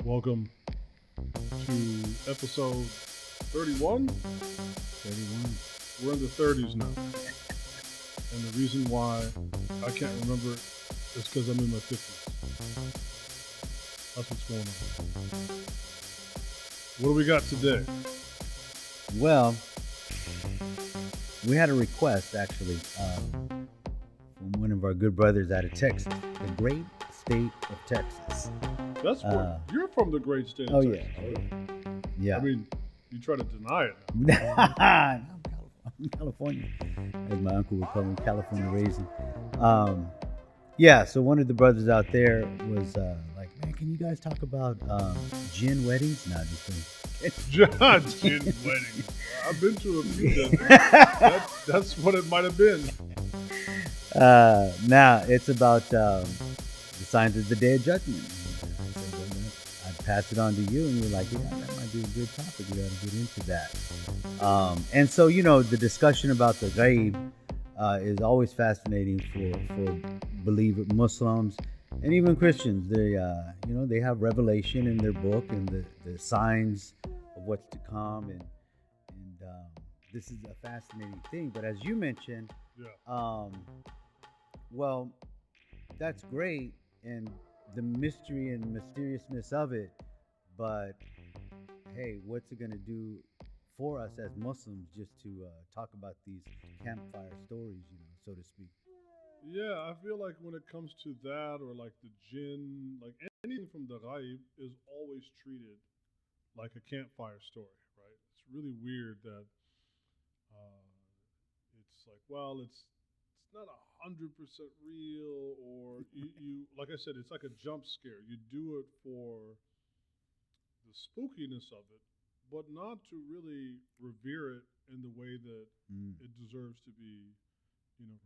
Welcome to episode 31. 31. We're in the 30s now. And the reason why I can't remember it is because I'm in my 50s. That's what's going on. What do we got today? Well, we had a request, actually, from one of our good brothers out of Texas, the great state of Texas. That's where you're from, the great state of Texas. Yeah. I mean, you try to deny it. I'm California, as my uncle would call me, California raisin. So one of the brothers out there was like, man, can you guys talk about Jinn weddings? No, just kidding. Jinn weddings. I've been to a few. That's what it might have been. Now it's about the signs of the Day of Judgment. I'd pass it on to you, and you're like, yeah, that might be a good topic. We got to get into that. And so, the discussion about the ghaib is always fascinating for Muslims and even Christians. They have revelation in their book and the signs of what's to come, and this is a fascinating thing. But as you mentioned, well, that's great, and the mystery and mysteriousness of it, but hey, what's it going to do for us as Muslims just to talk about these campfire stories, so to speak? Yeah, I feel like when it comes to that, or like the jinn, like anything from the ghaib is always treated like a campfire story, right? It's really weird that it's like, well, it's not 100% real, or you like I said, it's like a jump scare. You do it for the spookiness of it, but not to really revere it in the way that it deserves to be,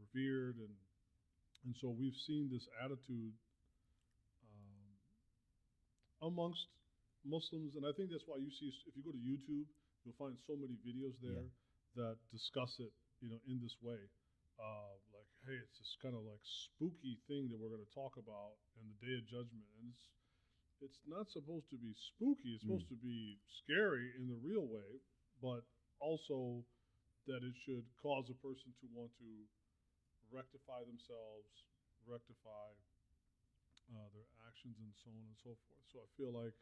revered. And so we've seen this attitude amongst Muslims, and I think that's why you see, if you go to YouTube, you'll find so many videos there that discuss it, in this way. Like, hey, it's this kind of like spooky thing that we're going to talk about in the Day of Judgment, and it's not supposed to be spooky. It's supposed to be scary in the real way, but also that it should cause a person to want to rectify themselves, rectify their actions, and so on and so forth. So I feel like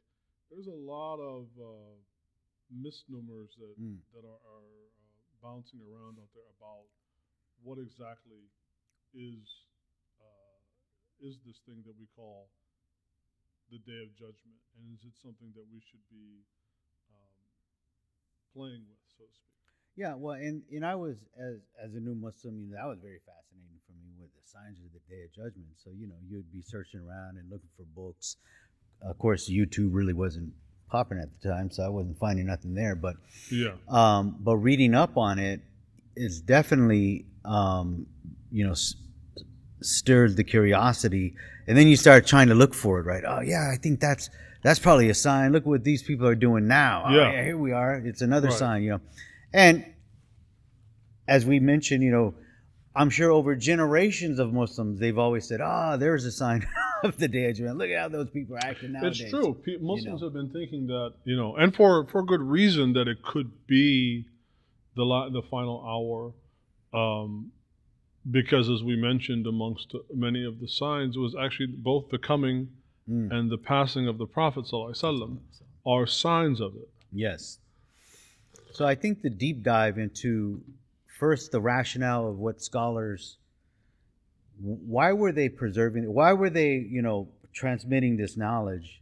there's a lot of misnomers that are bouncing around out there about what exactly is this thing that we call the Day of Judgment, and is it something that we should be playing with, so to speak? Yeah, well, and I was, as a new Muslim, that was very fascinating for me with the signs of the Day of Judgment. So, you'd be searching around and looking for books. Of course, YouTube really wasn't popping at the time, so I wasn't finding nothing there. But but reading up on it is definitely, stirs the curiosity, and then you start trying to look for it, right? Oh yeah, I think that's that's probably a sign. Look what these people are doing now. Oh, Yeah. yeah, here we are. It's another Right. sign, you know. And as we mentioned, you know, I'm sure over generations of Muslims, they've always said, there's a sign of the Day of Judgment. Look at how those people are acting nowadays. It's true. Muslims know. have been thinking that, you know, and for good reason, that it could be the final hour, because as we mentioned, amongst many of the signs was actually both the coming and the passing of the Prophet ﷺ are signs of it. Yes. So I think the deep dive into first the rationale of what scholars, why were they preserving it? Why were they, you know, transmitting this knowledge?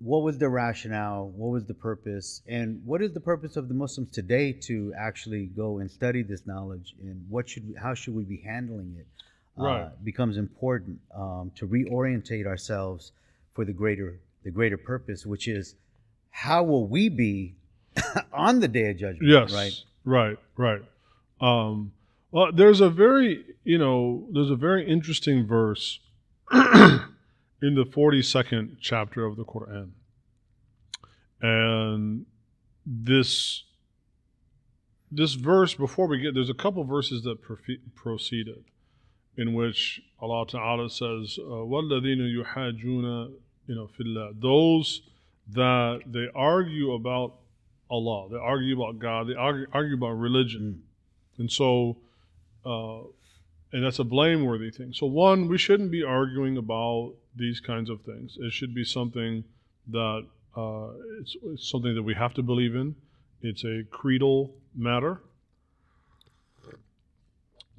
What was the rationale? What was the purpose? And what is the purpose of the Muslims today to actually go and study this knowledge? And how should we be handling it? Right. Becomes important to reorientate ourselves for the greater purpose, which is how will we be on the Day of Judgment? Yes. Right. Well, there's a very interesting verse in the 42nd chapter of the Quran. And this verse, before we get, there's a couple verses that proceeded, in which Allah Ta'ala says, وَالَّذِينَ يُحَاجُّونَ فِي اللَّهِ, those that they argue about Allah, they argue about God, they argue about religion. And so, and that's a blameworthy thing. So one, we shouldn't be arguing about these kinds of things. It should be something that, it's something that we have to believe in. It's a creedal matter.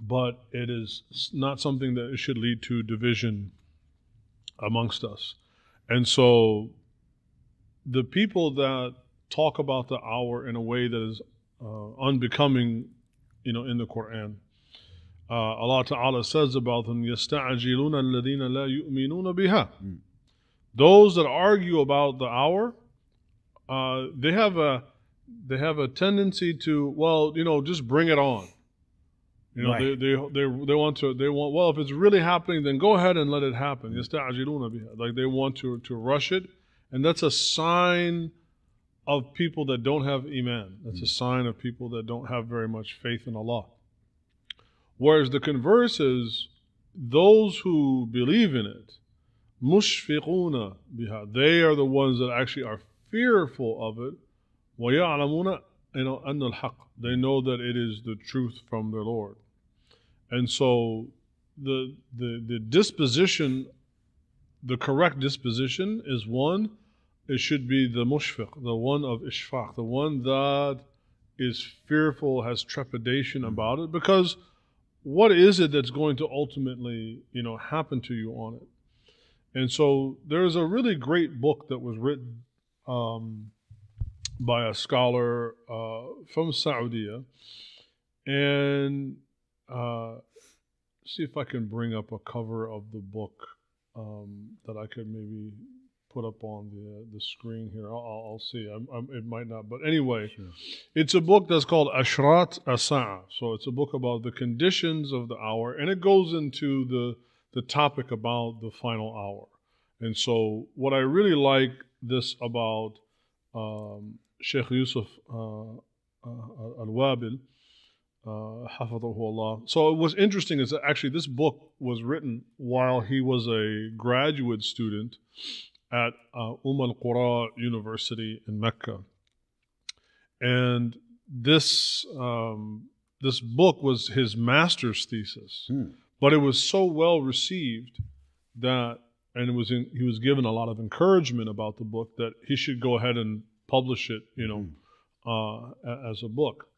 But it is not something that should lead to division amongst us. And so the people that talk about the hour in a way that is unbecoming, in the Quran, Allah Ta'ala says about them, يَسْتَعْجِلُونَ الَّذِينَ لَا يُؤْمِنُونَ بِهَا. Those that argue about the hour, they have a tendency to, just bring it on. Right. They want, well, if it's really happening, then go ahead and let it happen. يَسْتَعْجِلُونَ بِهَا. Like they want to rush it. And that's a sign of people that don't have Iman. That's a sign of people that don't have very much faith in Allah. Whereas the converse is, those who believe in it, مُشْفِقُونَ بِهَا, they are the ones that actually are fearful of it. وَيَعْلَمُونَ أَنَّ الْحَقِّ, they know that it is the truth from their Lord. And so the disposition, the correct disposition is one, it should be the mushfiq, the one of ishfaq, the one that is fearful, has trepidation about it, because what is it that's going to ultimately, happen to you on it? And so there's a really great book that was written by a scholar from Saudi, and see if I can bring up a cover of the book that I could maybe put up on the screen here. I'll see. It might not, but anyway, sure. It's a book that's called Ashrat As-Sa'a. So it's a book about the conditions of the hour, and it goes into the topic about the final hour. And so what I really like this about Sheikh Yusuf Al-Wabil, Hafidhahu Allah. So what's interesting is that actually this book was written while he was a graduate student at al-Qura University in Mecca. And this book was his master's thesis. But it was so well received that, and he was given a lot of encouragement about the book, that he should go ahead and publish it, as a book.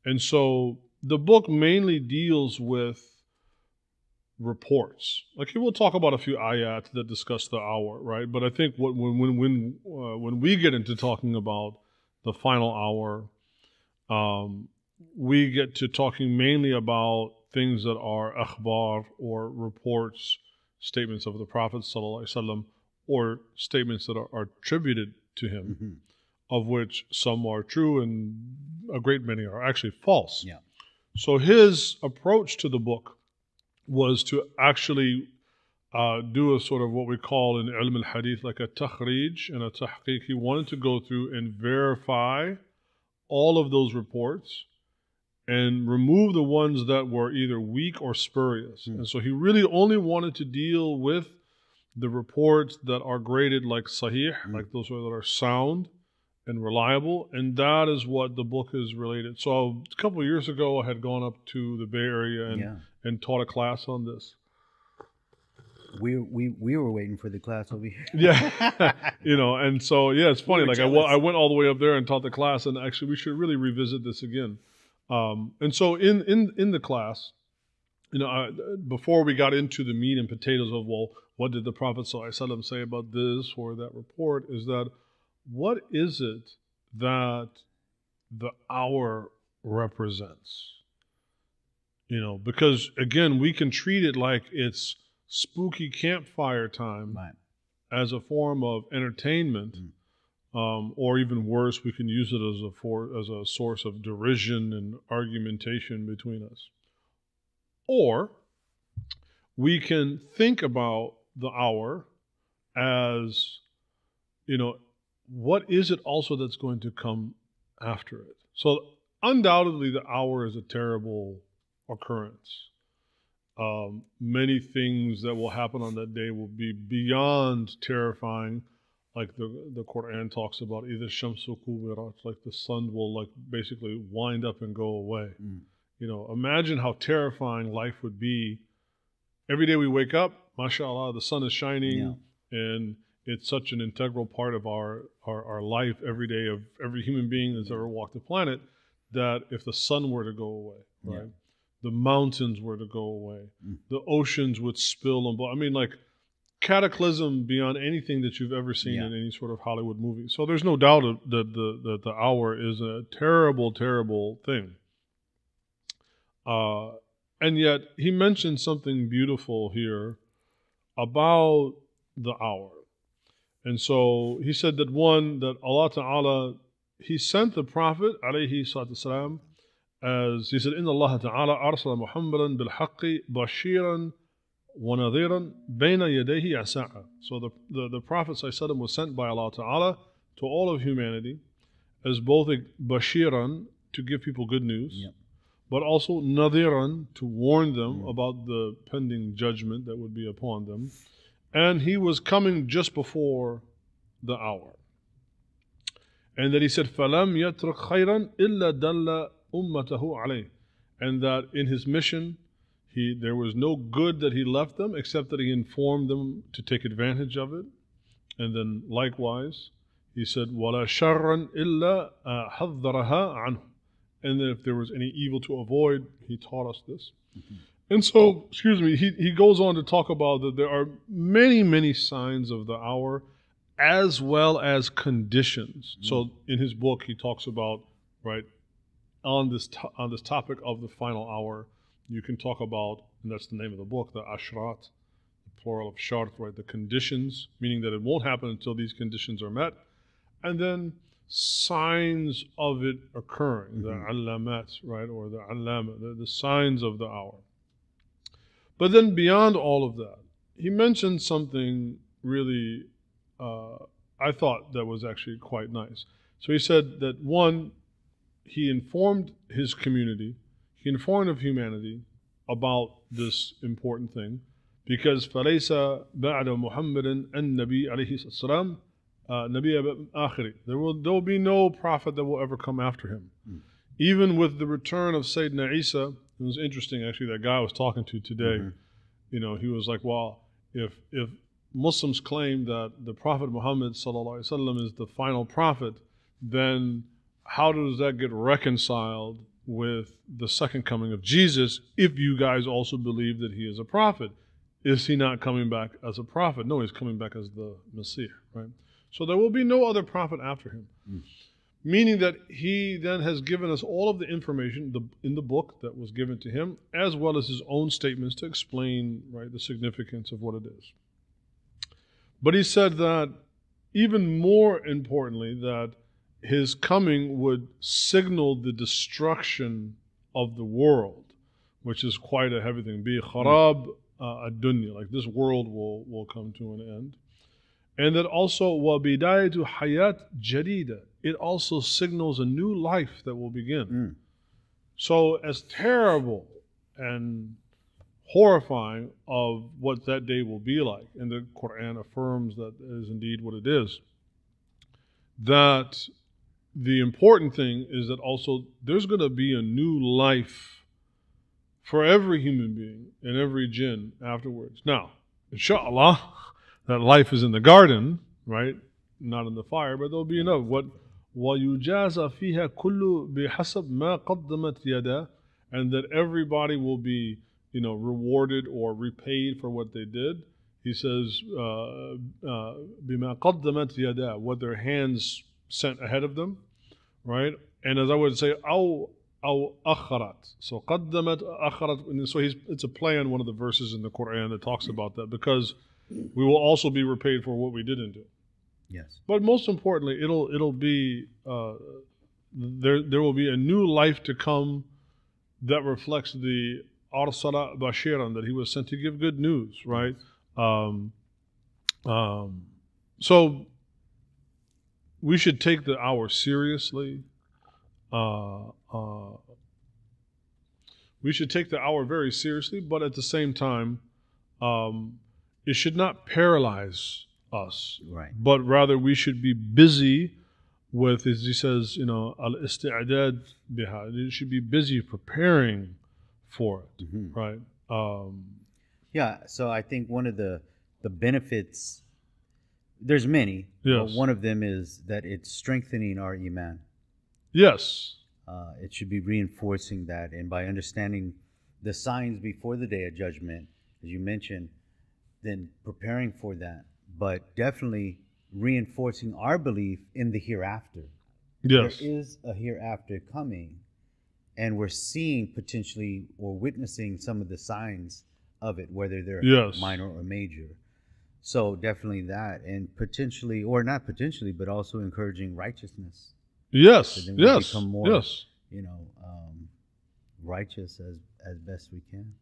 And so the book mainly deals with reports. Like he will talk about a few ayat that discuss the hour, right? But I think when we get into talking about the final hour, we get to talking mainly about things that are akhbar, or reports, statements of the Prophet ﷺ, or statements that are attributed to him, of which some are true and a great many are actually false. Yeah. So his approach to the book was to actually do a sort of what we call in ilm al-hadith like a takhrij and a tahqiq. He wanted to go through and verify all of those reports and remove the ones that were either weak or spurious. And so he really only wanted to deal with the reports that are graded like sahih, like those that are sound and reliable, and that is what the book is related. So a couple of years ago, I had gone up to the Bay Area and taught a class on this. We were waiting for the class over here. Yeah, and so it's funny. Like I went all the way up there and taught the class, and actually we should really revisit this again. And so in the class, before we got into the meat and potatoes of what did the Prophet ﷺ say about this or that report, is that what is it that the hour represents? Because again, we can treat it like it's spooky campfire time as a form of entertainment, or even worse, we can use it as a source of derision and argumentation between us. Or we can think about the hour as, what is it also that's going to come after it? So undoubtedly the hour is a terrible occurrence. Many things that will happen on that day will be beyond terrifying, like the Quran talks about, either shamsu kuwirat, like the sun will basically wind up and go away. Imagine how terrifying life would be. Every day we wake up, mashallah, the sun is shining, and it's such an integral part of our life every day of every human being that's ever walked the planet, that if the sun were to go away, right? The mountains were to go away, the oceans would spill and cataclysm beyond anything that you've ever seen in any sort of Hollywood movie. So there's no doubt that the hour is a terrible, terrible thing. And yet he mentioned something beautiful here about the hour. And so he said that Allah Ta'ala, He sent the Prophet alayhi salatu wasalam, as he said, Inna Allah Ta'ala arsala Muhammadan bil haqqi bashiran wa nadhiran bayna yadayhi asa'a. So the Prophet ﷺ was sent by Allah Ta'ala to all of humanity as both a bashiran, to give people good news, but also nadhiran, to warn them about the pending judgment that would be upon them. And he was coming just before the hour. And that he said, فَلَمْ يَتْرُكْ خَيْرًا إِلَّا دَلَّ أُمَّتَهُ عَلَيْهِ. And that in his mission, there was no good that he left them, except that he informed them to take advantage of it. And then likewise, he said, وَلَا شَرًّا إِلَّا حَذَّرَهَا عَنْهُ. And then if there was any evil to avoid, he taught us this. And so, he goes on to talk about that there are many, many signs of the hour, as well as conditions. So in his book, he talks about, on this topic of the final hour, you can talk about, and that's the name of the book, the ashrat, the plural of shart, the conditions, meaning that it won't happen until these conditions are met. And then signs of it occurring, the alamat, or the alama, the signs of the hour. But then beyond all of that, he mentioned something really, I thought that was actually quite nice. So he said that one, he informed his community, he informed of humanity about this important thing, because فَلَيْسَ بَعْدَ مُحَمَّدٍ النَّبِي عَلَيْهِ السَّلَامُ نَبِيَّ آخِرِ. There will be no prophet that will ever come after him. Even with the return of Sayyidina Isa, it was interesting actually, that guy I was talking to today, he was like, well, if Muslims claim that the Prophet Muhammad ﷺ is the final prophet, then how does that get reconciled with the second coming of Jesus if you guys also believe that he is a prophet? Is he not coming back as a prophet? No, he's coming back as the Messiah, right? So there will be no other prophet after him. Meaning that he then has given us all of the information in the book that was given to him, as well as his own statements to explain the significance of what it is. But he said that even more importantly, that his coming would signal the destruction of the world, which is quite a heavy thing. Bi kharab ad-dunya, like this world will come to an end. And that also وَبِدَايَةُ حَيَاةٍ جَدِيدَةٍ, it also signals a new life that will begin. So as terrible and horrifying of what that day will be like, and the Quran affirms that is indeed what it is, that the important thing is that also there's going to be a new life for every human being and every jinn afterwards. Now, insha'Allāh, that life is in the garden, right? Not in the fire, but there'll be enough. وَيُجَازَ فِيهَا كُلُّ بِحَسَبْ مَا قَدَّمَتْ يَدَاهُ, and that everybody will be, rewarded or repaid for what they did. He says, بِمَا قَدَّمَتْ يَدَاهُ, what their hands sent ahead of them, right? And as I would say, أَوْ أَخَّرَتْ. So قَدَّمَتْ أَخَّرَتْ. And so it's a play on one of the verses in the Quran that talks about that, because we will also be repaid for what we didn't do. Yes. But most importantly, it'll be there will be a new life to come that reflects the arsala bashiran, that he was sent to give good news, right? So we should take the hour seriously. We should take the hour very seriously, but at the same time, it should not paralyze us, right? But rather we should be busy with, as he says, al-isti'adad biha. You should be busy preparing for it, right? Yeah. So I think one of the benefits, there's many, yes, but one of them is that it's strengthening our iman. Yes. It should be reinforcing that, and by understanding the signs before the Day of Judgment, as you mentioned, then preparing for that, but definitely reinforcing our belief in the hereafter. Yes. There is a hereafter coming, and we're seeing potentially or witnessing some of the signs of it, whether they're minor or major. So definitely that, and potentially, or not potentially, but also encouraging righteousness. Yes. So then we become more, righteous as best we can.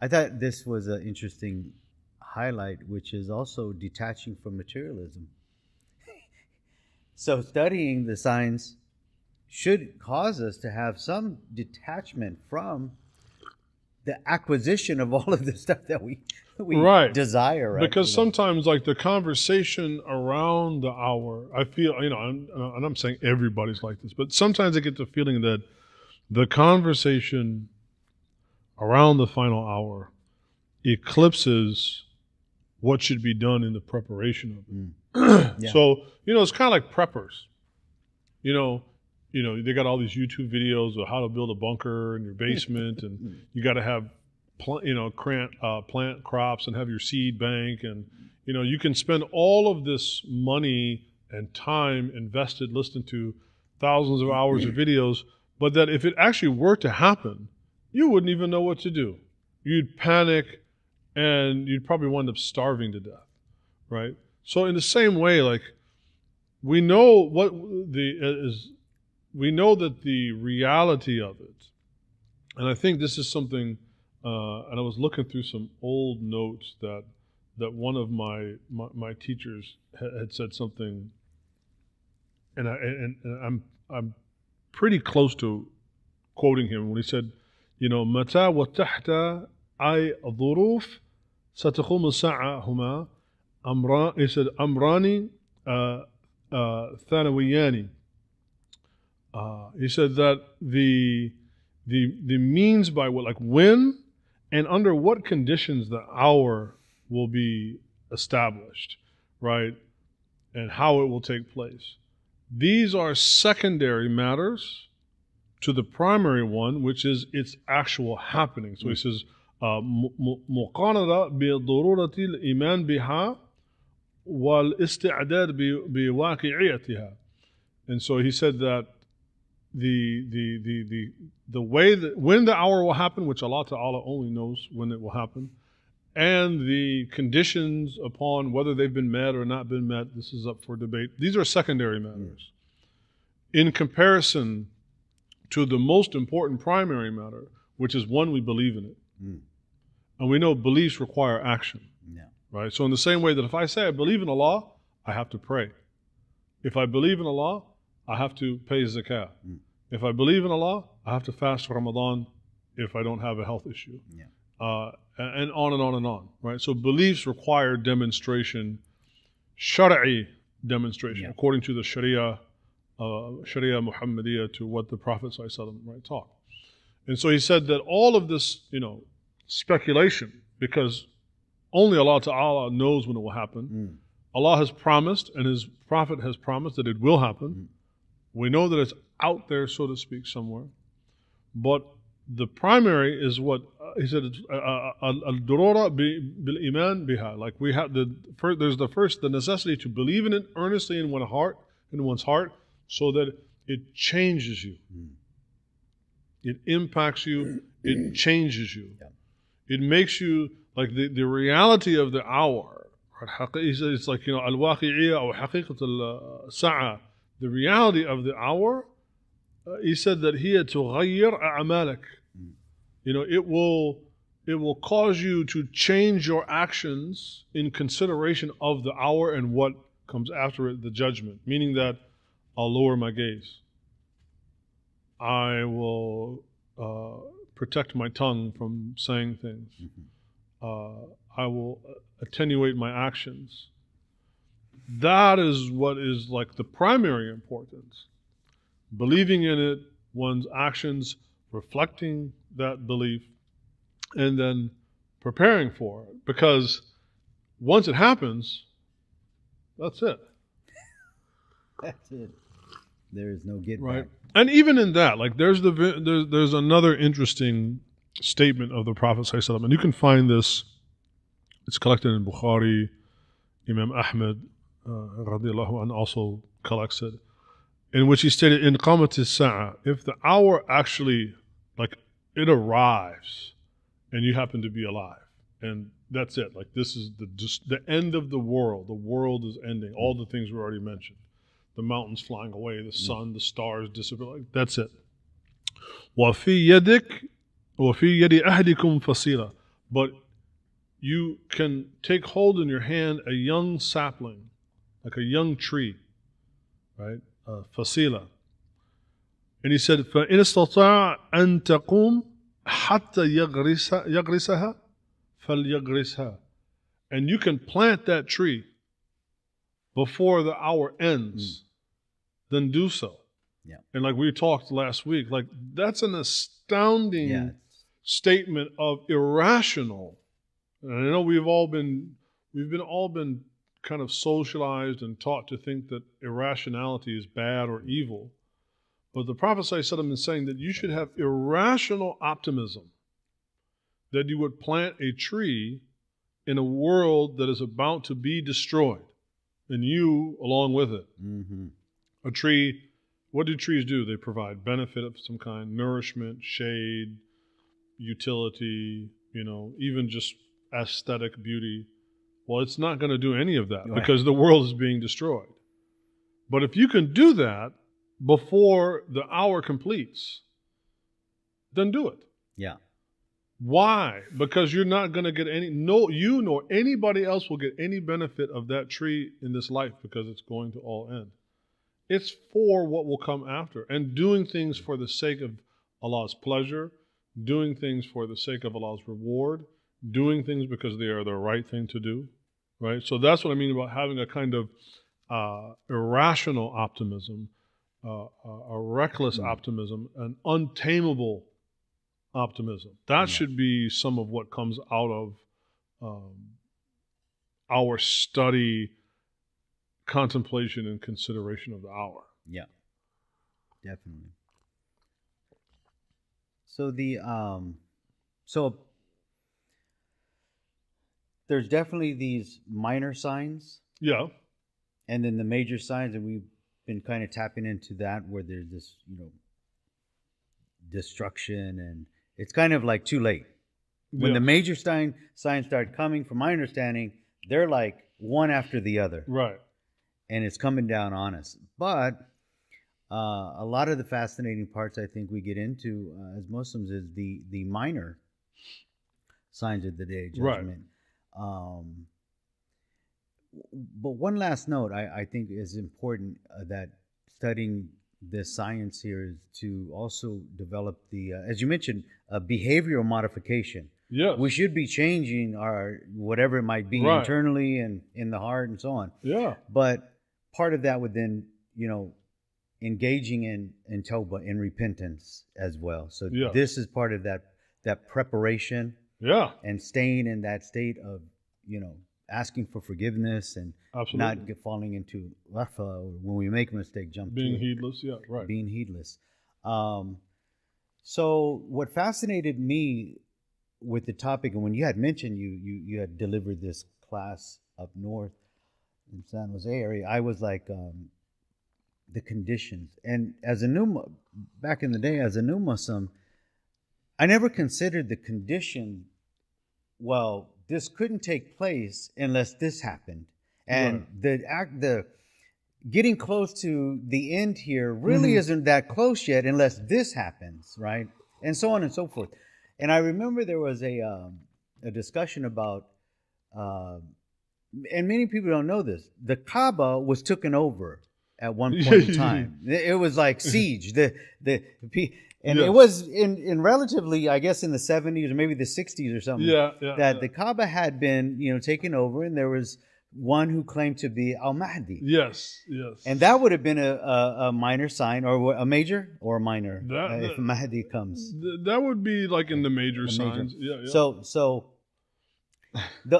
I thought this was an interesting highlight, which is also detaching from materialism. So studying the signs should cause us to have some detachment from the acquisition of all of the stuff that we desire, right? Because sometimes, like, the conversation around the hour, I feel, and I'm saying everybody's like this, but sometimes I get the feeling that the conversation around the final hour eclipses what should be done in the preparation of it. So, it's kind of like preppers. They got all these YouTube videos of how to build a bunker in your basement, and you got to have plant crops and have your seed bank, and you can spend all of this money and time invested listening to thousands of hours of videos, but that if it actually were to happen, you wouldn't even know what to do. You'd panic, and you'd probably wind up starving to death, right? So in the same way, like, we know that the reality of it, and I think this is something, and I was looking through some old notes that one of my teachers had said something, and I'm pretty close to quoting him when he said, متى وتحت أي ظروف ستقوم الساعة هما أمران. He said أمران ثانويان. He said that the means by what, like, when and under what conditions the hour will be established, right, and how it will take place. These are secondary matters to the primary one, which is its actual happening. So he says, مقارنة بضرورة الإيمان بها والاستعداد بواقعيتها. And so he said that the way that when the hour will happen, which Allah Ta'ala only knows when it will happen, and the conditions upon whether they've been met or not been met, this is up for debate. These are secondary matters in comparison to the most important primary matter, which is, one, we believe in it, And we know beliefs require action. Yeah. Right? So in the same way that if I say I believe in Allah, I have to pray. If I believe in Allah, I have to pay zakah. If I believe in Allah, I have to fast for Ramadan if I don't have a health issue. Yeah. And on and on and on. Right? So beliefs require demonstration, shara'i demonstration, according to the Sharia Muhammadiyah, to what the Prophet ﷺ taught. And so he said that all of this, speculation, because only Allah Ta'ala knows when it will happen. Allah has promised, and His Prophet has promised that it will happen. We know that it's out there, so to speak, somewhere. But the primary is what he said. Al-durura bil iman biha. Like we have there's the necessity to believe in it earnestly in one's heart, so that it changes you. It impacts you. It changes you. It makes you like the reality of the hour. It's like al-waqi'iyya or haqiqat al-sa'a. The reality of the hour. He said that hiya tughayyir a'malak. It will cause you to change your actions in consideration of the hour and what comes after it, the judgment. Meaning that I'll lower my gaze. I will protect my tongue from saying things. I will attenuate my actions. That is what is like the primary importance. Believing in it, one's actions, reflecting that belief, and then preparing for it. Because once it happens, that's it. That's it. There is no get right back. And even in that, like there's another interesting statement of the Prophet ﷺ, and you can find this. It's collected in Bukhari. Imam Ahmed radiallahu anhu also collects it, in which he stated, "In qamat as-sa'a, if the hour actually, like it arrives, and you happen to be alive, and that's it. Like this is the end of the world. The world is ending. All the things we already mentioned." The mountains flying away, the sun, the stars disappear. Like, that's it. وَفِي يَدِكَ وَفِي يَدِ أَحْدِكُمْ فَصِيلَةٌ. But you can take hold in your hand a young sapling, like a young tree, right? فَصِيلَة. And he said, فَإِنِ اسْتَطَاعَ أَن تَقُومَ حَتَّى يَغْرِسَهَا فَلْيَغْرِسْهَا. And you can plant that tree before the hour ends. Then do so. Yeah. And like we talked last week, like that's an astounding statement of irrational. And I know we've all been kind of socialized and taught to think that irrationality is bad or evil. But the Prophet ﷺ is saying that you should have irrational optimism, that you would plant a tree in a world that is about to be destroyed, and you along with it. A tree, what do trees do? They provide benefit of some kind, nourishment, shade, utility, even just aesthetic beauty. Well, it's not going to do any of that because the world is being destroyed. But if you can do that before the hour completes, then do it. Yeah. Why? Because you're not going to get you nor anybody else will get any benefit of that tree in this life, because it's going to all end. It's for what will come after. And doing things for the sake of Allah's pleasure, doing things for the sake of Allah's reward, doing things because they are the right thing to do, right? So that's what I mean about having a kind of irrational optimism, a reckless optimism, an untamable optimism. That should be some of what comes out of our study, contemplation, and consideration of the hour. Yeah, definitely. So so there's definitely these minor signs. Yeah. And then the major signs, and we've been kind of tapping into that, where there's this, destruction, and it's kind of like too late. When the major signs start coming, from my understanding, they're like one after the other. Right. And it's coming down on us. But a lot of the fascinating parts I think we get into as Muslims is the minor signs of the Day of Right. Judgment. But one last note I think is important, that studying the science here is to also develop the, as you mentioned, behavioral modification. Yes. We should be changing our whatever it might be Right. internally and in the heart and so on. Yeah. But part of that would then, engaging in tawbah, in repentance as well. So Yeah. this is part of that preparation Yeah. and staying in that state of, asking for forgiveness and Absolutely. not falling into rafa, or when we make a mistake, jump Being to it. heedless. Yeah. Right. Being heedless. So what fascinated me with the topic, and when you had mentioned you had delivered this class up north in San Jose area, I was like, the conditions. And back in the day, as a new Muslim, I never considered the condition. Well, this couldn't take place unless this happened, and the getting close to the end here really isn't that close yet unless this happens, right? And so on and so forth. And I remember there was a discussion about, and many people don't know this, the Kaaba was taken over at one point in time. It was like siege. And Yes. it was in relatively, I guess, in the 70s or maybe the 60s or something. Yeah. The Kaaba had been, taken over, and there was one who claimed to be Al-Mahdi. Yes. And that would have been a minor sign, or a major or a minor, That- if Mahdi comes. That would be like in the major The major. signs. Yeah. So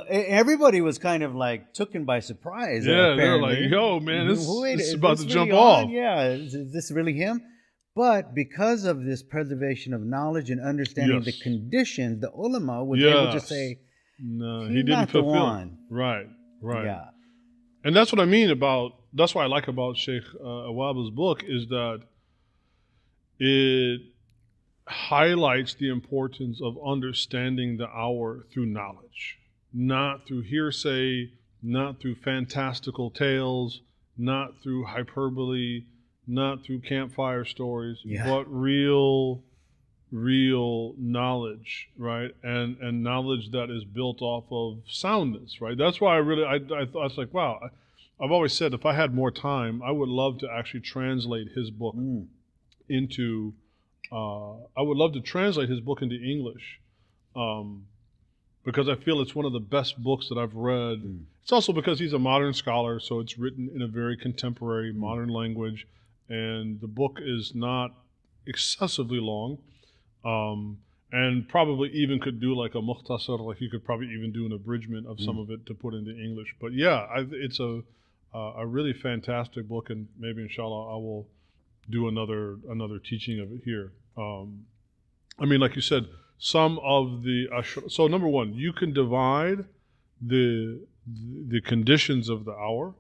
everybody was kind of like taken by surprise. Yeah, they're apparently. like, yo, man, this Wait, is is about this to jump really off. on? Yeah, is this really him? But because of this preservation of knowledge and understanding the Yes. conditions, the ulama was able to Yes. say, No, he's he didn't not the fulfill. one. Right. yeah, And that's what I mean that's what I like about Sheikh Awaba's book, is that it highlights the importance of understanding the hour through knowledge, not through hearsay, not through fantastical tales, not through hyperbole, not through campfire stories, but real knowledge, right? And knowledge that is built off of soundness, right? That's why I thought, I was like, wow, I've always said if I had more time, I would love to actually translate his book into, I would love to translate his book into English, because I feel it's one of the best books that I've read. It's also because he's a modern scholar, so it's written in a very contemporary, modern language, and the book is not excessively long, and probably even could do like a mukhtasar, like you could probably even do an abridgment of some of it to put into English. But yeah, it's a really fantastic book, and maybe inshallah I will do another teaching of it here. I mean, like you said, some of the so number one, you can divide the conditions of the hour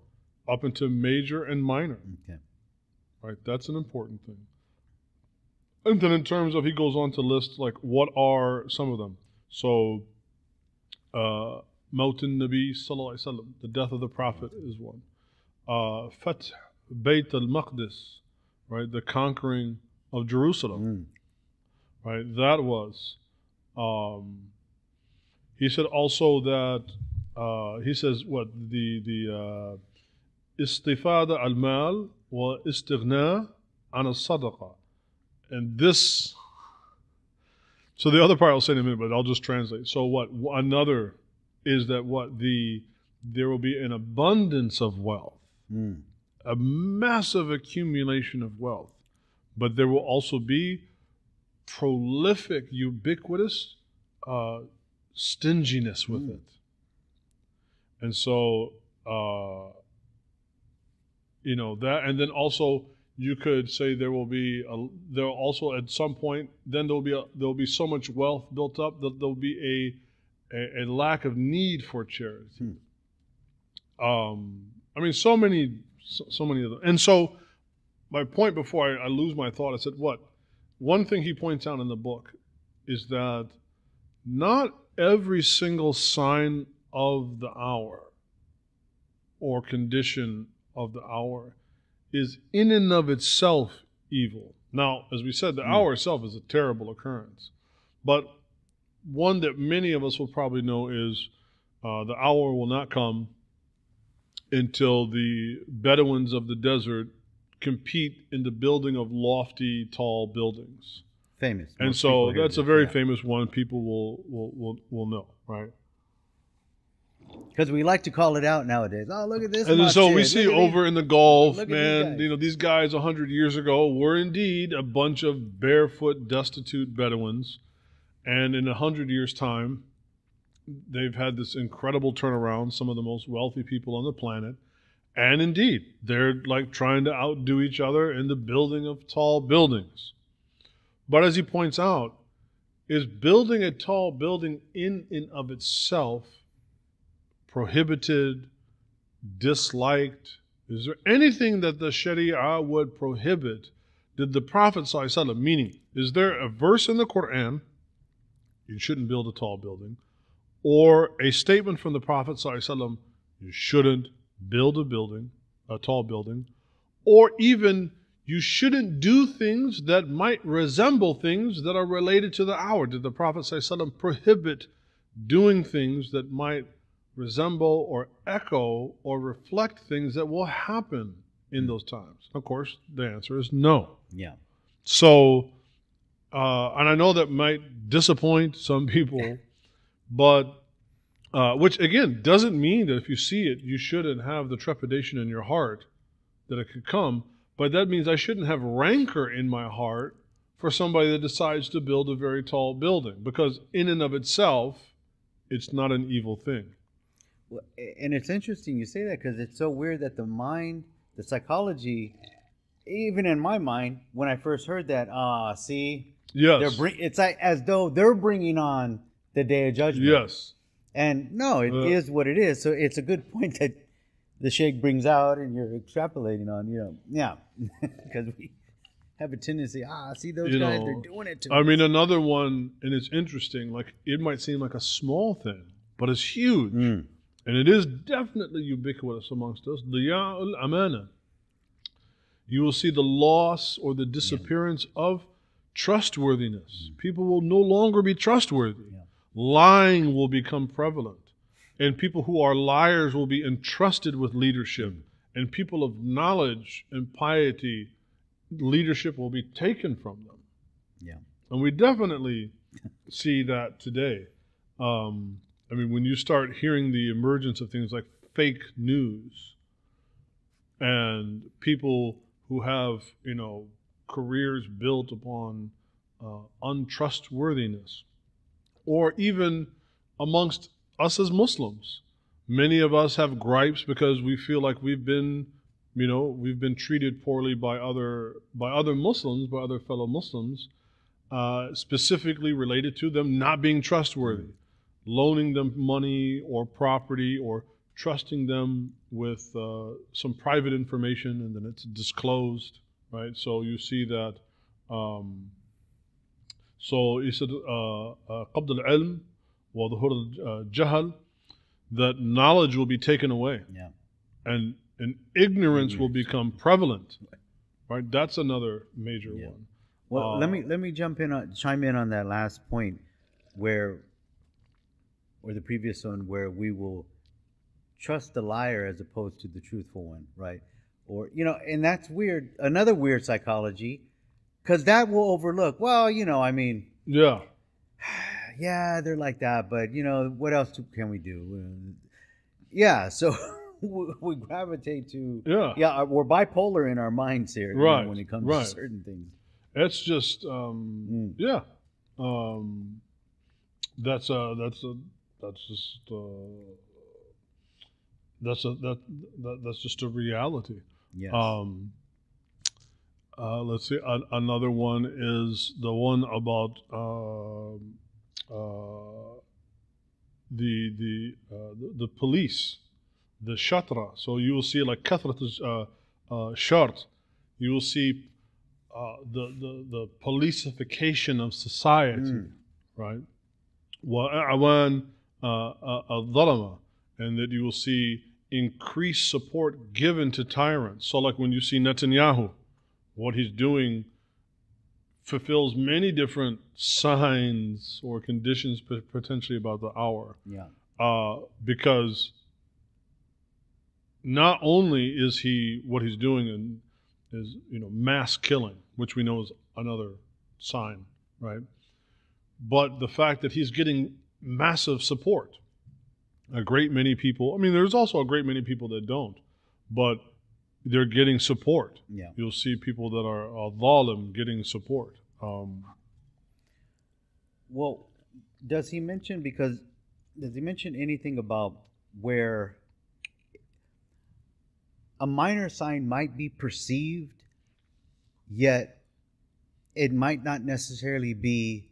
up into major and minor. okay. Right, that's an important thing. And then in terms of, he goes on to list like what are some of them. So, Maut al-Nabi sallallahu alaihi wasallam, the death of the Prophet is one. Fath Bayt al-Maqdis, right, the conquering of Jerusalem. Right, that was. He said also that he says what the istifada al-mal wa istighna an al-sadaqa. And this, so the other part I'll say in a minute, but I'll just translate. So what another is that there will be an abundance of wealth, a massive accumulation of wealth, but there will also be prolific, ubiquitous stinginess with it. And so, that, and then also you could say there will also at some point, then there'll be so much wealth built up that there'll be a lack of need for charity. I mean, so many of them. And so my point before I lose my thought, I said, one thing he points out in the book is that not every single sign of the hour or condition of the hour is in and of itself evil. Now, as we said, the hour itself is a terrible occurrence. But one that many of us will probably know is the hour will not come until the Bedouins of the desert compete in the building of lofty, tall buildings. Famous. And Most so people hear that's a this, very yeah. famous one. People will know, right? Because we like to call it out nowadays. Oh, look at this. And so we masjid. see Look at over these- in the Gulf, look at these man, guys. you know, these guys 100 years ago were indeed a bunch of barefoot, destitute Bedouins. And in 100 years' time, they've had this incredible turnaround, some of the most wealthy people on the planet. And indeed, they're like trying to outdo each other in the building of tall buildings. But as he points out, is building a tall building in and of itself prohibited, disliked? Is there anything that the Sharia would prohibit? Did the Prophet ﷺ, meaning, is there a verse in the Quran, you shouldn't build a tall building, or a statement from the Prophet ﷺ, you shouldn't build a tall building, or even you shouldn't do things that might resemble things that are related to the hour? Did the Prophet ﷺ prohibit doing things that might resemble or echo or reflect things that will happen in those times? Of course, the answer is no. Yeah. So, and I know that might disappoint some people, but which again doesn't mean that if you see it, you shouldn't have the trepidation in your heart that it could come. But that means I shouldn't have rancor in my heart for somebody that decides to build a very tall building, because in and of itself, it's not an evil thing. Well, and it's interesting you say that, because it's so weird that the mind, the psychology, even in my mind, when I first heard that, see, Yes. it's like as though they're bringing on the Day of Judgment. Yes. And no, it is what it is. So it's a good point that the Sheikh brings out, and you're extrapolating on, yeah, because we have a tendency, see those guys, they're doing it to I us. mean, another one, and it's interesting, like it might seem like a small thing, but it's huge. And it is definitely ubiquitous amongst us. Diya'ul amana. You will see the loss or the disappearance of trustworthiness. People will no longer be trustworthy. Yeah. Lying will become prevalent. And people who are liars will be entrusted with leadership. And people of knowledge and piety, leadership will be taken from them. Yeah. And we definitely see that today. I mean, when you start hearing the emergence of things like fake news and people who have, careers built upon untrustworthiness, or even amongst us as Muslims, many of us have gripes because we feel like we've been treated poorly by other Muslims, by other fellow Muslims, specifically related to them not being trustworthy, loaning them money or property, or trusting them with some private information, and then it's disclosed, right? So you see that. So he said, قبض العلم وظهور الجهل, that knowledge will be taken away, and ignorance will become prevalent, right? That's another major one. Well, let me chime in on that last point, or the previous one, where we will trust the liar as opposed to the truthful one, right? Or and that's weird. Another weird psychology, because that will overlook. Well, I mean, yeah, they're like that, but what else can we do? So we gravitate to we're bipolar in our minds here, right? When it comes to certain things. It's just that's just a reality. Yes. Let's see. Another one is the one about the police, the shatra. So you will see like kathrat shart. You will see the policification of society, right? وَأَعْوَانَ الظَّلَمَةِ, and that you will see increased support given to tyrants. So like when you see Netanyahu, what he's doing fulfills many different signs or conditions potentially about the hour. Yeah. Because not only is what he's doing is mass killing, which we know is another sign, right? But the fact that he's getting massive support. A great many people, I mean, there's also a great many people that don't, but they're getting support. Yeah. You'll see people that are dhalim getting support. Well, does he mention anything about where a minor sign might be perceived, yet it might not necessarily be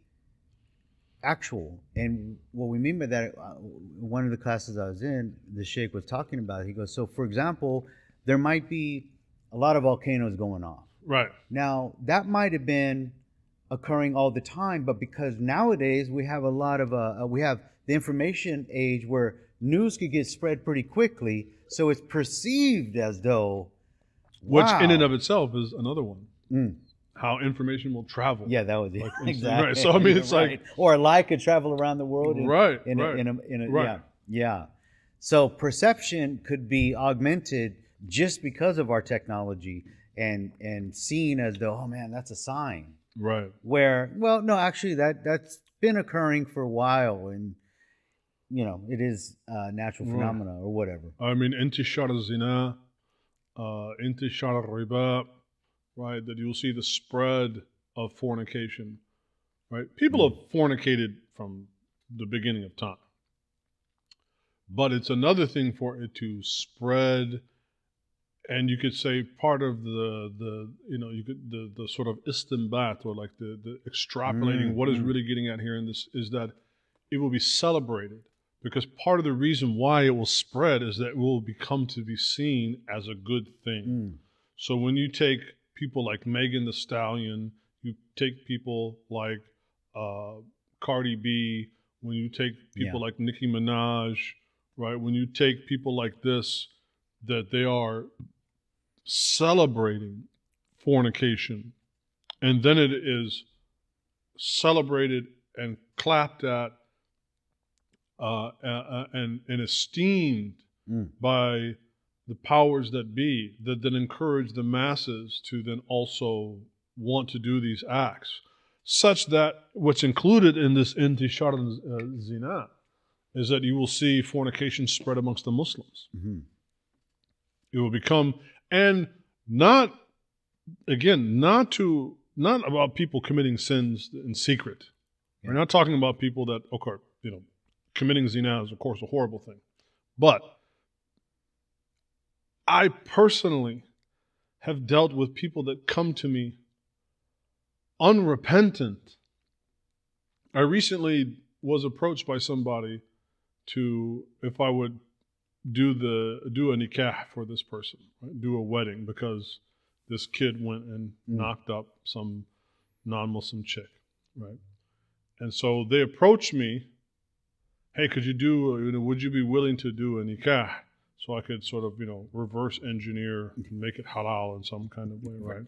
actual? And what we mean by that, one of the classes I was in, the sheikh was talking about it. He goes, so for example, there might be a lot of volcanoes going off. Right. Now, that might have been occurring all the time, but because nowadays we have a lot of, we have the information age where news could get spread pretty quickly, so it's perceived as though, which in and of itself is another one. Mm. How information will travel. Yeah, that was it. Like, Exactly. Right. So I mean, it's right. Or a lie could travel around the world. Right. Yeah. So perception could be augmented just because of our technology and seen as though, oh man, that's a sign. Right. Where, well, no, actually that's been occurring for a while, and it is a natural phenomena or whatever. I mean, intishar al-zina, intishar al-riba, right? That you'll see the spread of fornication, right? People have fornicated from the beginning of time. But it's another thing for it to spread, and you could say part of the sort of istinbat, or like the extrapolating what is really getting at here in this is that it will be celebrated, because part of the reason why it will spread is that it will become to be seen as a good thing. So when you take people like Megan Thee Stallion, you take people like Cardi B, when you take people like Nicki Minaj, right? When you take people like this, that they are celebrating fornication, and then it is celebrated and clapped at and esteemed by the powers that be, that then encourage the masses to then also want to do these acts, such that what's included in this intishar zina is that you will see fornication spread amongst the Muslims. It will become, and not about people committing sins in secret. We're not talking about people that, okay, committing zina is of course a horrible thing, but I personally have dealt with people that come to me unrepentant. I recently was approached by somebody if I would do a nikah for this person, right? Do a wedding, because this kid went and knocked up some non-Muslim chick, right? And so they approached me, hey, would you be willing to do a nikah? So I could sort of, reverse engineer and make it halal in some kind of way, right?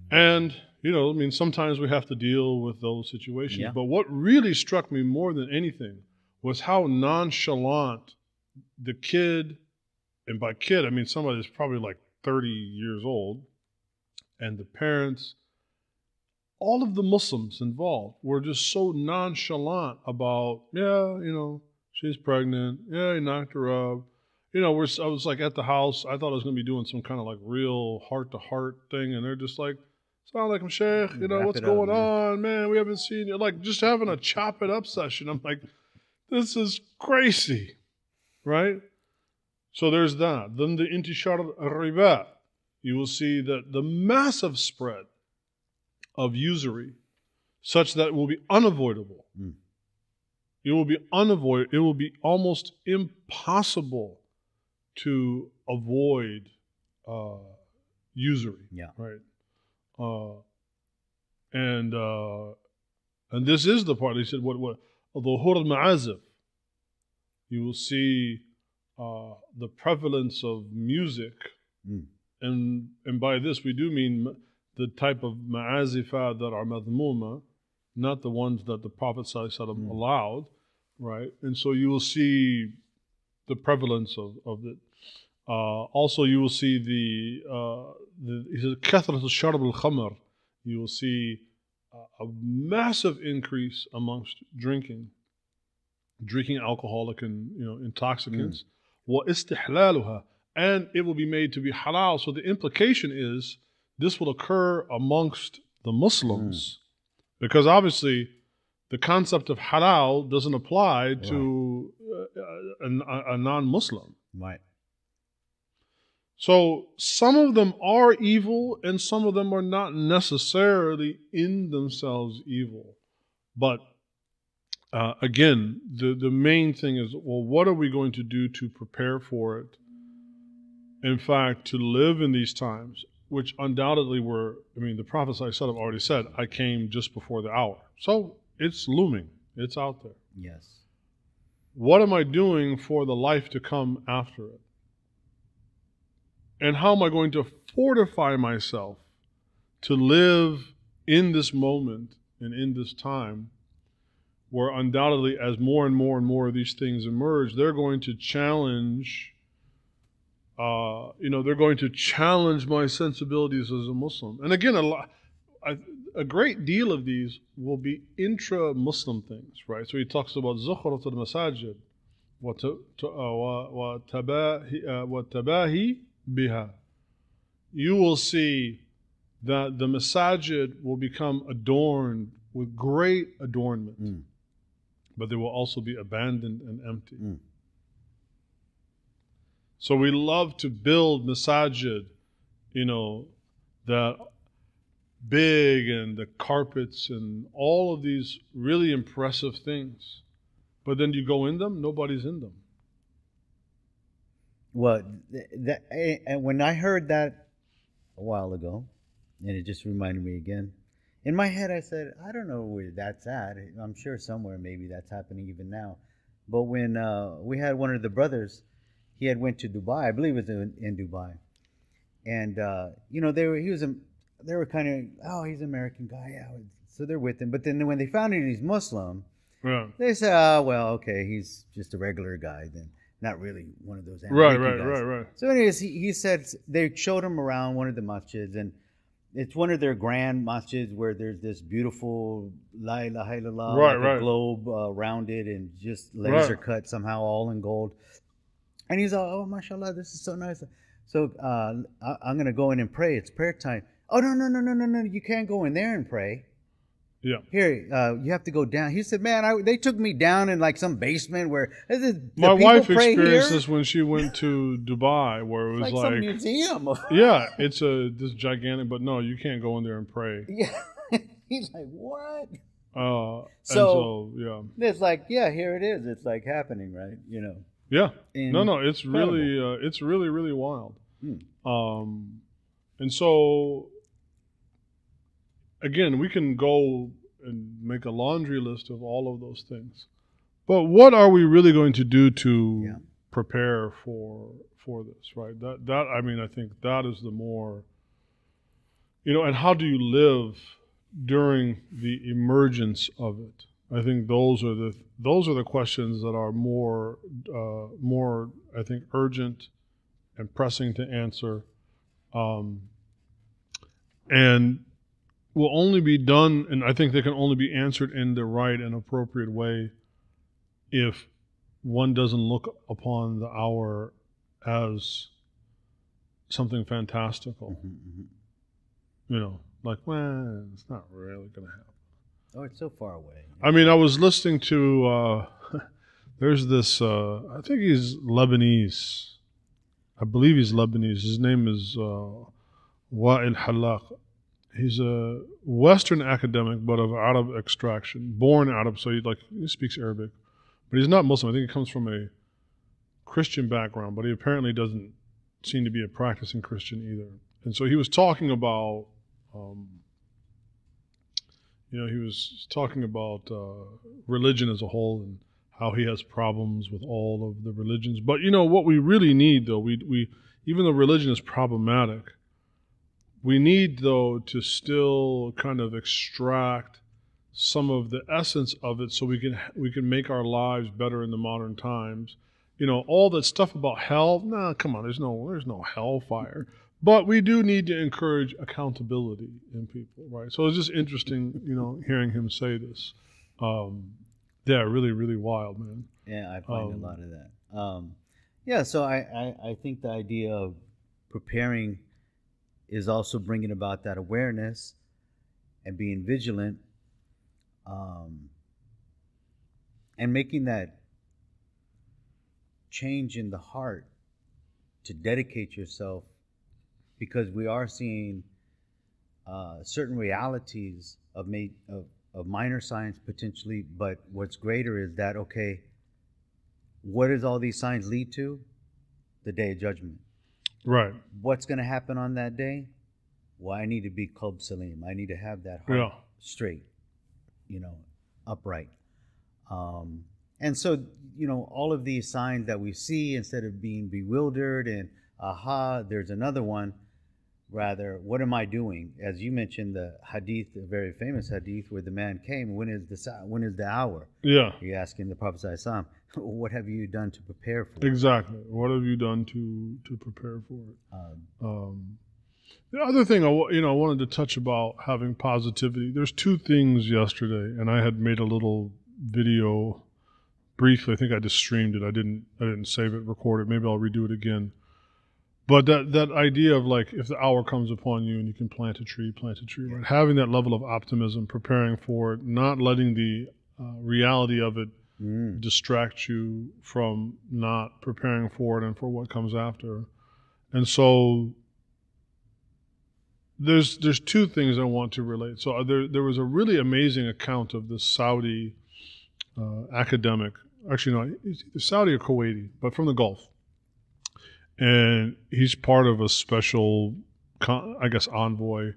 And, sometimes we have to deal with those situations. Yeah. But what really struck me more than anything was how nonchalant the kid, and by kid, I mean somebody that's probably like 30 years old, and the parents, all of the Muslims involved were just so nonchalant about, she's pregnant. Yeah, he knocked her up. I was like at the house. I thought I was going to be doing some kind of like real heart-to-heart thing. And they're just like, Assalamu alaikum, Sheikh. What's going on, man? We haven't seen you. Like just having a chop it up session. I'm like, this is crazy, right? So there's that. Then the intishar al-riba. You will see that the massive spread of usury, such that it will be unavoidable. It will be unavoidable. It will be almost impossible to avoid usury. Yeah. Right. And this is the part. He said, "What? Dhuhur al-ma'azif." You will see the prevalence of music, and by this we do mean the type of ma'azifat that are madhmuma, not the ones that the Prophet ﷺ allowed, right? And so you will see the prevalence of it. Also, you will see he says, كثرة الشرب الخمر. You will see a massive increase amongst drinking alcoholic and intoxicants. وَإِسْتِحْلَالُهَا. And it will be made to be halal. So the implication is this will occur amongst the Muslims. Because obviously the concept of halal doesn't apply to a non-Muslim. Right. So some of them are evil and some of them are not necessarily in themselves evil. But again, the main thing is, well, what are we going to do to prepare for it? In fact, to live in these times, which undoubtedly the Prophet ﷺ already said, I came just before the hour. So it's looming. It's out there. Yes. What am I doing for the life to come after it? And how am I going to fortify myself to live in this moment and in this time where undoubtedly as more and more and more of these things emerge, they're going to challenge they're going to challenge my sensibilities as a Muslim. And again, a great deal of these will be intra-Muslim things, right? So he talks about زخرة المساجد وتباهي biha. You will see that the masajid will become adorned with great adornment, but they will also be abandoned and empty. So we love to build masajid, that big and the carpets and all of these really impressive things. But then you go in them, nobody's in them. Well, and when I heard that a while ago, and it just reminded me again, in my head I said, I don't know where that's at. I'm sure somewhere maybe that's happening even now. But when we had one of the brothers, he had went to Dubai, I believe it was in Dubai, and they were kind of, oh, he's an American guy, yeah. So they're with him. But then when they found out he's Muslim, they said, oh, well, okay, he's just a regular guy then. Not really one of those American guys. Right. So anyways, he said they showed him around one of the masjids, and it's one of their grand masjids where there's this beautiful La ilaha illallah, a globe around it and just laser cut somehow all in gold. And he's all, oh, mashallah, this is so nice. So I'm going to go in and pray. It's prayer time. Oh, no, you can't go in there and pray. Yeah. Here, you have to go down. He said, man, they took me down in like some basement where my wife experienced this when she went to Dubai, where it was like some museum. Yeah, it's this gigantic, but no, you can't go in there and pray. Yeah. He's like, what? So yeah. It's like, yeah, here it is. It's like happening, right? Yeah. No, it's really, really wild. And so, again, we can go and make a laundry list of all of those things. But what are we really going to do to prepare for this, right? I think that is the more, and how do you live during the emergence of it? I think those are the questions that are more I think urgent and pressing to answer, and will only be done, and I think they can only be answered in the right and appropriate way if one doesn't look upon the hour as something fantastical. Like, well, it's not really going to happen. Oh, it's so far away. I mean, I was listening to, there's this, I think he's Lebanese. I believe he's Lebanese. His name is Wa'il Halaq. He's a Western academic, but of Arab extraction, born Arab, so he speaks Arabic. But he's not Muslim. I think he comes from a Christian background, but he apparently doesn't seem to be a practicing Christian either. And so he was talking about, he was talking about religion as a whole and how he has problems with all of the religions. But what we really need, though, we even though religion is problematic, We need, though, to still kind of extract some of the essence of it so we can make our lives better in the modern times. All that stuff about hell, nah, come on, there's no hellfire. But we do need to encourage accountability in people, right? So it's just interesting, hearing him say this. Yeah, really, really wild, man. Yeah, I find a lot of that. So I think the idea of preparing is also bringing about that awareness and being vigilant, and making that change in the heart to dedicate yourself, because we are seeing certain realities of minor science potentially, but what's greater is that, okay, what does all these signs lead to? The Day of Judgment. Right. What's going to happen on that day? Well, I need to be Qalb Salim. I need to have that heart straight, upright. And so, all of these signs that we see, instead of being bewildered and, there's another one, rather, what am I doing? As you mentioned, the hadith, the very famous hadith where the man came, when is the hour? Yeah. You're asking the Prophet ﷺ, what have you done to prepare for it? Exactly. What have you done to prepare for it? The other thing I wanted to touch about having positivity. There's two things yesterday, and I had made a little video briefly. I think I just streamed it. I didn't save it, record it. Maybe I'll redo it again. But that idea of, like, if the hour comes upon you and you can plant a tree, right? Having that level of optimism, preparing for it, not letting the reality of it distract you from not preparing for it and for what comes after. And so there's two things I want to relate. So there was a really amazing account of this Saudi academic. Actually, no, he's either Saudi or Kuwaiti, but from the Gulf. And he's part of a special, envoy,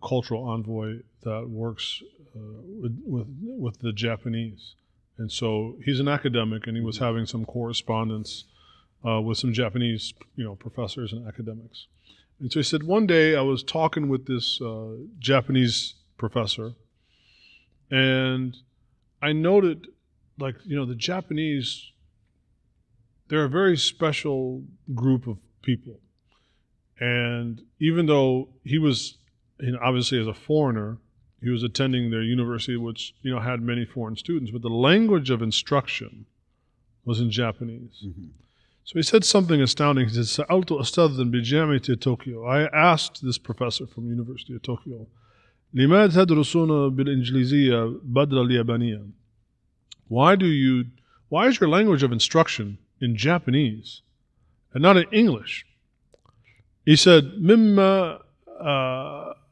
cultural envoy that works with the Japanese. And so he's an academic, and he was having some correspondence with some Japanese, professors and academics. And so he said, one day I was talking with this Japanese professor, and I noted, the Japanese, they're a very special group of people. And even though he was, obviously as a foreigner, he was attending their university, which, had many foreign students, but the language of instruction was in Japanese. Mm-hmm. So he said something astounding. He said, "Sa'altu ustadhan bi Jami'ati Tokyo." I asked this professor from University of Tokyo, "Limad tadrusuna bil Injiliziyya badla al Yabaniyya?" Why is your language of instruction in Japanese and not in English? He said, "Mimma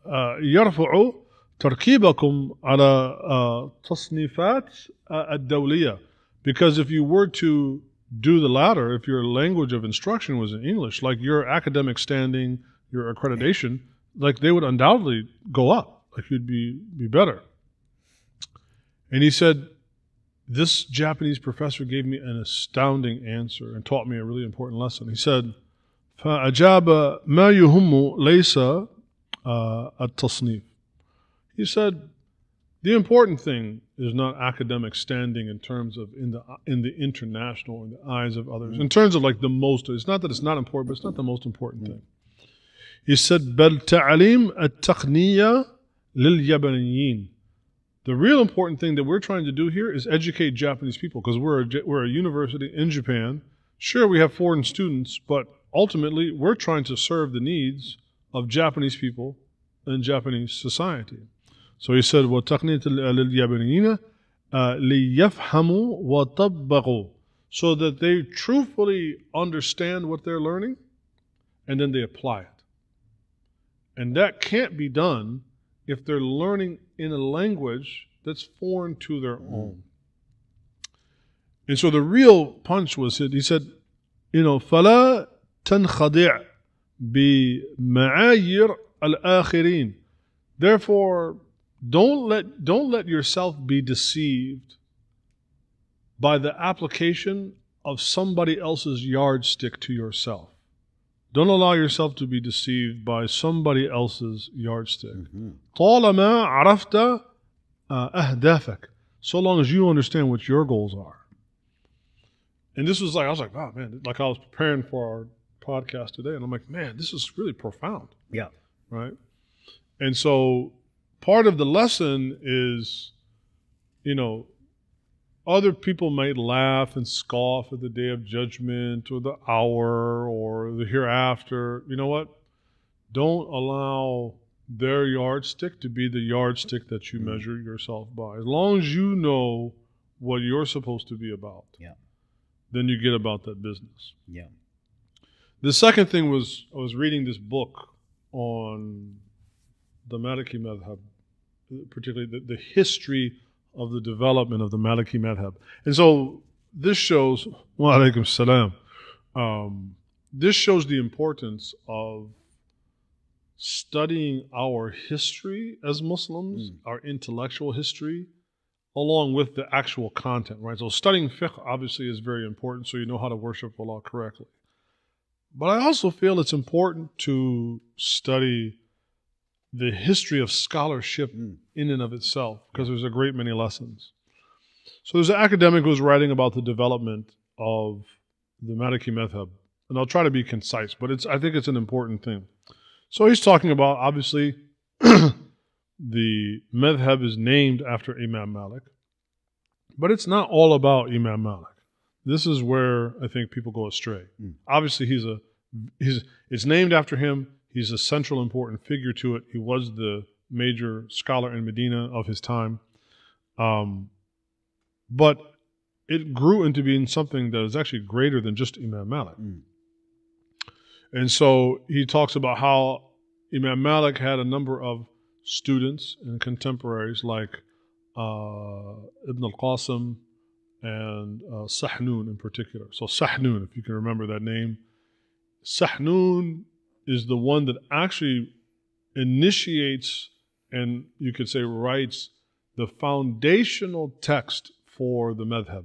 yarfa'u tarkibakum ala tasnifat ad-dawliya." Because if you were to do the latter, if your language of instruction was in English, like your academic standing, your accreditation, like they would undoubtedly go up, like you'd be better. And he said, this Japanese professor gave me an astounding answer and taught me a really important lesson. He said, فَأَجَابَ مَا يُهُمُّ لَيْسَ التَّصْنِيفِ. He said, the important thing is not academic standing in terms of in the international, in the eyes of others. In terms of the most, it's not that it's not important, but it's not the most important thing. He said, بَلْ تَعْلِيمَ التَّقْنِيَّةِ لِلْيَابَنِيِّينَ. The real important thing that we're trying to do here is educate Japanese people, because we're a university in Japan. Sure, we have foreign students, but ultimately we're trying to serve the needs of Japanese people and Japanese society. So he said, وَتَقْنِيَةً لِلْيَابَنِيِّينَ لِيَفْهَمُوا وَطَبَّقُوا, so that they truthfully understand what they're learning and then they apply it. And that can't be done if they're learning in a language that's foreign to their own. And so the real punch was that he said, فَلَا تَنْخَدِعْ بِمَعَايِرْ الْآخِرِينَ. Therefore, don't let yourself be deceived by the application of somebody else's yardstick to yourself. Don't allow yourself to be deceived by somebody else's yardstick. Mm-hmm. طالما عرفت أهدافك. So long as you understand what your goals are. And this was like, I was like, wow, man, like I was preparing for our podcast today, and I'm like, man, this is really profound. Yeah. Right? And so part of the lesson is, you know, other people might laugh and scoff at the day of judgment or the hour or the hereafter. You know what? Don't allow their yardstick to be the yardstick that you measure yourself by. As long as you know what you're supposed to be about, then you get about that business. Yeah. The second thing was, I was reading this book on the Maliki madhab, particularly the history of the development of the Maliki madhab. And so this shows, wa alaikum salam, this shows the importance of studying our history as Muslims, our intellectual history, along with the actual content, right? So studying fiqh obviously is very important so you know how to worship Allah correctly. But I also feel it's important to study the history of scholarship in and of itself, because there's a great many lessons. So there's an academic who was writing about the development of the Maliki madhab, and I'll try to be concise, but I think it's an important thing. So he's talking about, obviously, the madhab is named after Imam Malik, but it's not all about Imam Malik. This is where I think people go astray. Obviously, it's named after him. He's a central important figure to it. He was the major scholar in Medina of his time. But it grew into being something that is actually greater than just Imam Malik. And so he talks about how Imam Malik had a number of students and contemporaries like Ibn al-Qasim and Sahnun in particular. So Sahnun, if you can remember that name, Sahnun is the one that actually initiates and you could say writes the foundational text for the madhab,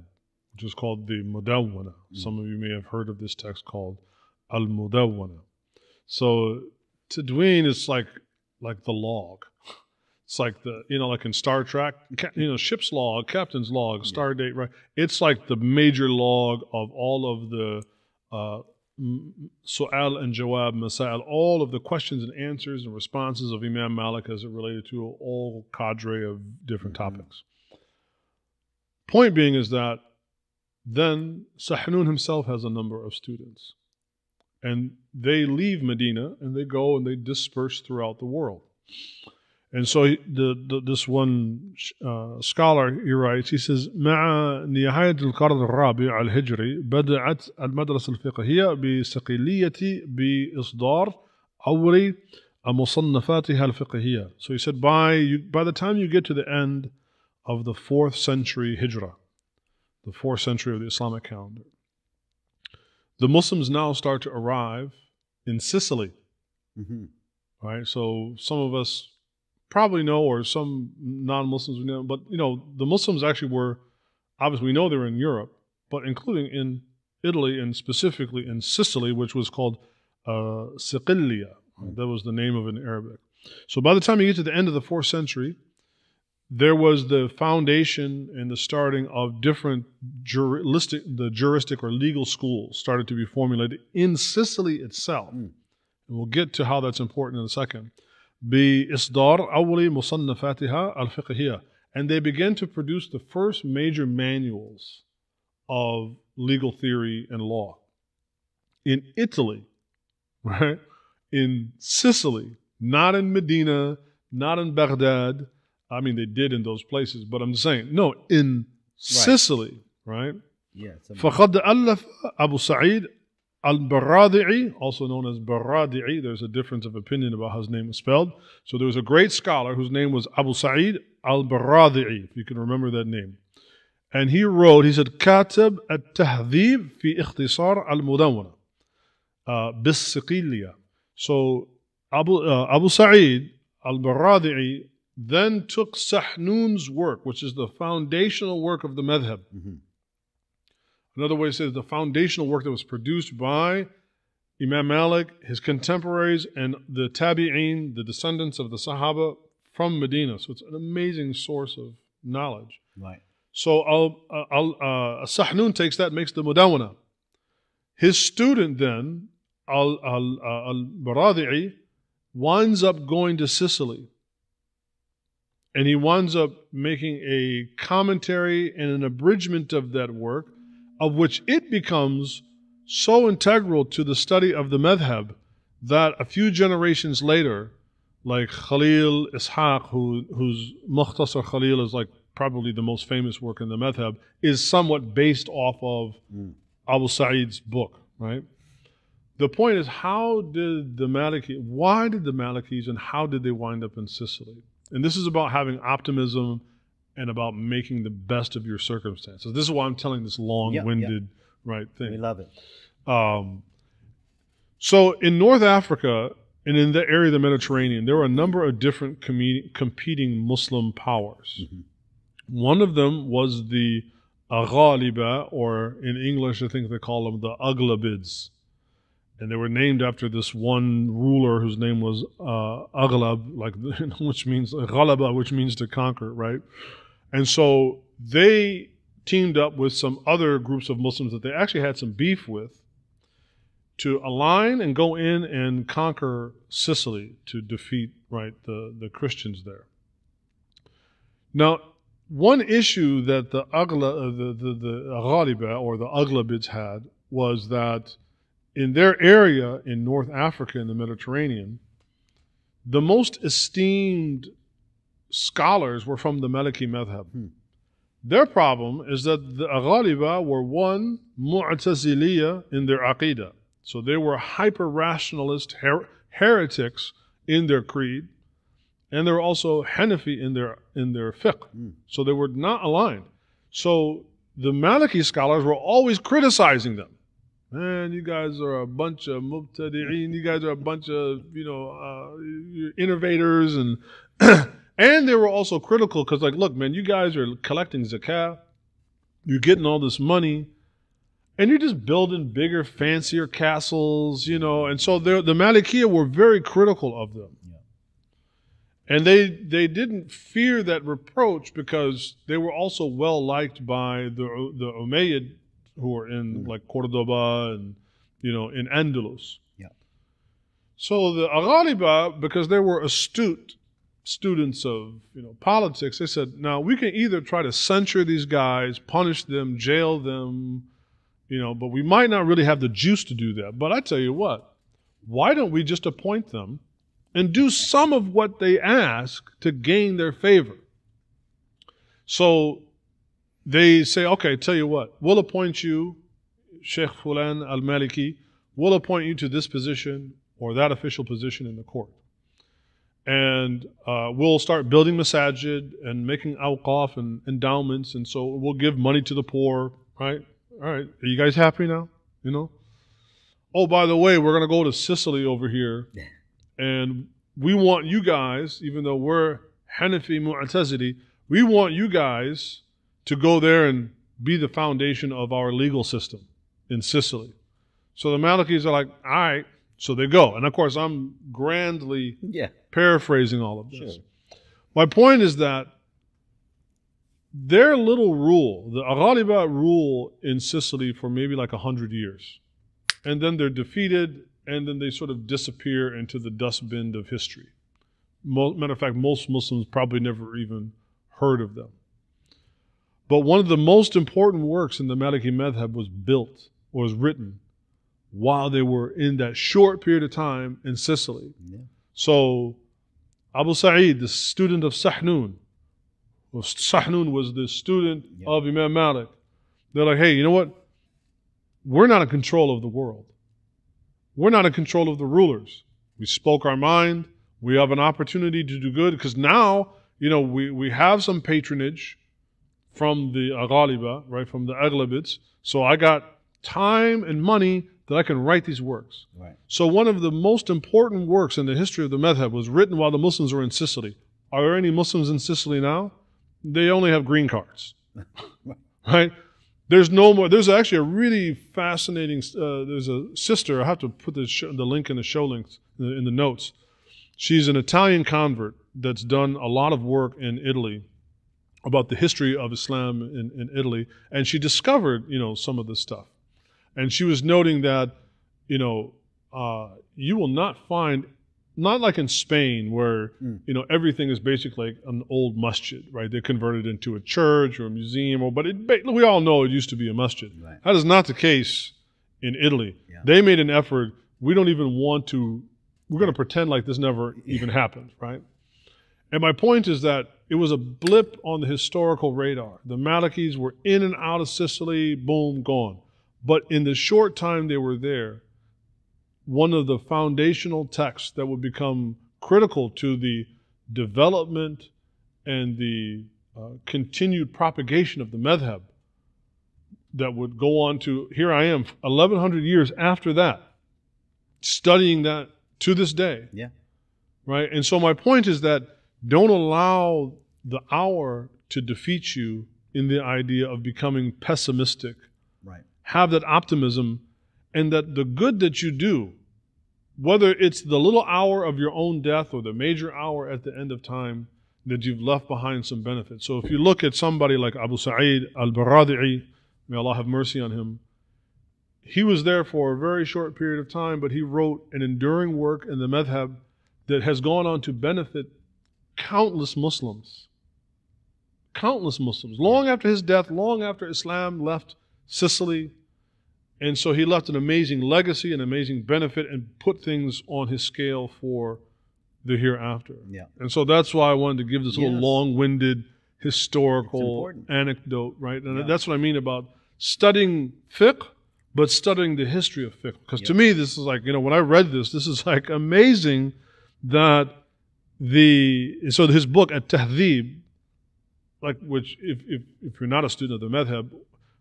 which is called the Mudawwana. Some of you may have heard of this text called Al-Mudawwana. So Tadween is like the log. It's like like in Star Trek, ship's log, captain's log, star date, right? It's like the major log of all of the su'al and jawab, masail, all of the questions and answers and responses of Imam Malik as it related to a whole cadre of different topics. Point being is that then Sahnun himself has a number of students. And they leave Medina and they go and they disperse throughout the world. And so this one scholar, he writes, he says, مع نهاية القرن الرابع الهجري بدأت المدرسة الفقهية بصقلية بإصدار أول مصنفاتها الفقهية. So he said, by the time you get to the end of the 4th century Hijrah, the 4th century of the Islamic calendar, the Muslims now start to arrive in Sicily. Right? So some of us probably know, or some non-Muslims we know, but the Muslims actually were, obviously we know they're in Europe, but including in Italy and specifically in Sicily, which was called Siqilia. That was the name of it in Arabic. So by the time you get to the end of the 4th century, there was the foundation and the starting of different juristic or legal schools started to be formulated in Sicily itself. And we'll get to how that's important in a second. بإصدار أول مصنفاتها الفقهية. And they began to produce the first major manuals of legal theory and law. In Italy, right? In Sicily, not in Medina, not in Baghdad. I mean, they did in those places, but I'm saying, no, in Sicily, right? Yeah. فقد ألف أبو سعيد البرادعي, also known as Baradi'i. There's a difference of opinion about how his name was spelled. So there was a great scholar whose name was Abu Sa'id al-Baradi'i, if you can remember that name. And he wrote, he said, كاتب التهذيب في اختصار المدونة بالصقلية. So Abu Sa'id al-Baradi'i then took Sahnun's work, which is the foundational work of the madhab. Another way to say it, the foundational work that was produced by Imam Malik, his contemporaries, and the Tabi'een, the descendants of the Sahaba from Medina. So it's an amazing source of knowledge. Right. So Sahnun takes that, makes the Mudawwana. His student then, Al-Baradi'i, winds up going to Sicily. And he winds up making a commentary and an abridgment of that work, of which it becomes so integral to the study of the madhab that a few generations later, like Khalil Ishaq, whose Mukhtasar Khalil is like probably the most famous work in the madhab, is somewhat based off of Abu Sa'id's book, right? The point is, why did the Malikis and how did they wind up in Sicily? And this is about having optimism and about making the best of your circumstances. This is why I'm telling this long-winded right thing. We love it. So in North Africa and in the area of the Mediterranean, there were a number of different competing Muslim powers. Mm-hmm. One of them was the Ghaliba, or in English I think they call them the Aghlabids. And they were named after this one ruler whose name was Aghlab, which means Ghalaba, which means to conquer, right? And so they teamed up with some other groups of Muslims that they actually had some beef with to align and go in and conquer Sicily to defeat, right, the Christians there. Now, one issue that the Ghaliba or the Aghlabids had was that in their area in North Africa in the Mediterranean, the most esteemed scholars were from the Maliki madhab. Their problem is that the Ghaliba were one, Mu'taziliya in their aqidah. So they were hyper-rationalist heretics in their creed, and they were also Hanafi in their fiqh. So they were not aligned. So the Maliki scholars were always criticizing them. Man, you guys are a bunch of mubtadi'een. You guys are a bunch of, innovators. And and they were also critical because, look, man, you guys are collecting zakah. You're getting all this money. And you're just building bigger, fancier castles, And so the Malikiya were very critical of them. Yeah. And they didn't fear that reproach because they were also well liked by the Umayyad, who are in Cordoba and in Andalus. Yeah. So the Ghaliba, because they were astute students of politics, they said, now we can either try to censure these guys, punish them, jail them, but we might not really have the juice to do that. But I tell you what, why don't we just appoint them and do some of what they ask to gain their favor? So they say, okay, tell you what, we'll appoint you, Sheikh Fulan al-Maliki, we'll appoint you to this position or that official position in the court. And we'll start building masajid and making awqaf and endowments, and so we'll give money to the poor, right? All right, are you guys happy now? Oh, by the way, we're going to go to Sicily over here, and we want you guys, even though we're Hanafi Mu'tazili, we want you guys to go there and be the foundation of our legal system in Sicily. So the Malikis are like, all right, so they go. And of course, I'm grandly paraphrasing all of this. Sure. My point is that their little rule, the Ghaliba rule in Sicily for maybe 100 years. And then they're defeated, and then they sort of disappear into the dustbin of history. Matter of fact, most Muslims probably never even heard of them. But one of the most important works in the Maliki madhab was written while they were in that short period of time in Sicily. Yeah. So Abu Sa'id, the student of Sahnun was the student of Imam Malik. They're like, hey, you know what? We're not in control of the world. We're not in control of the rulers. We spoke our mind. We have an opportunity to do good because now, we have some patronage from the Ghaliba, right, from the Aghlabids. So I got time and money that I can write these works. Right. So one of the most important works in the history of the madhab was written while the Muslims were in Sicily. Are there any Muslims in Sicily now? They only have green cards, right? There's no more. There's actually a really fascinating. There's a sister. I have to put the link in the show links in the notes. She's an Italian convert that's done a lot of work in Italy about the history of Islam in Italy, and she discovered, some of this stuff. And she was noting that, you will not find, not like in Spain where, everything is basically like an old masjid, right? They converted it into a church or a museum, but we all know it used to be a masjid. Right. That is not the case in Italy. Yeah. They made an effort. We don't even want to, we're going to pretend like this never even happened, right? And my point is that it was a blip on the historical radar. The Malikis were in and out of Sicily, boom, gone. But in the short time they were there, one of the foundational texts that would become critical to the development and the continued propagation of the madhab that would go on to, here I am, 1,100 years after that, studying that to this day. Yeah. Right? And so my point is that don't allow the hour to defeat you in the idea of becoming pessimistic. Right. Have that optimism, and that the good that you do, whether it's the little hour of your own death or the major hour at the end of time, that you've left behind some benefit. So if you look at somebody like Abu Sa'id al-Baradi'i, may Allah have mercy on him, he was there for a very short period of time, but he wrote an enduring work in the madhab that has gone on to benefit countless Muslims. Countless Muslims. Long after his death, long after Islam left Sicily. And so he left an amazing legacy, an amazing benefit, and put things on his scale for the hereafter. Yeah. And so that's why I wanted to give this little long-winded historical It's anecdote, right? And that's what I mean about studying fiqh, but studying the history of fiqh. Because to me, this is like, when I read this is like amazing that so his book, At-Tahdhib, like, which if you're not a student of the madhab,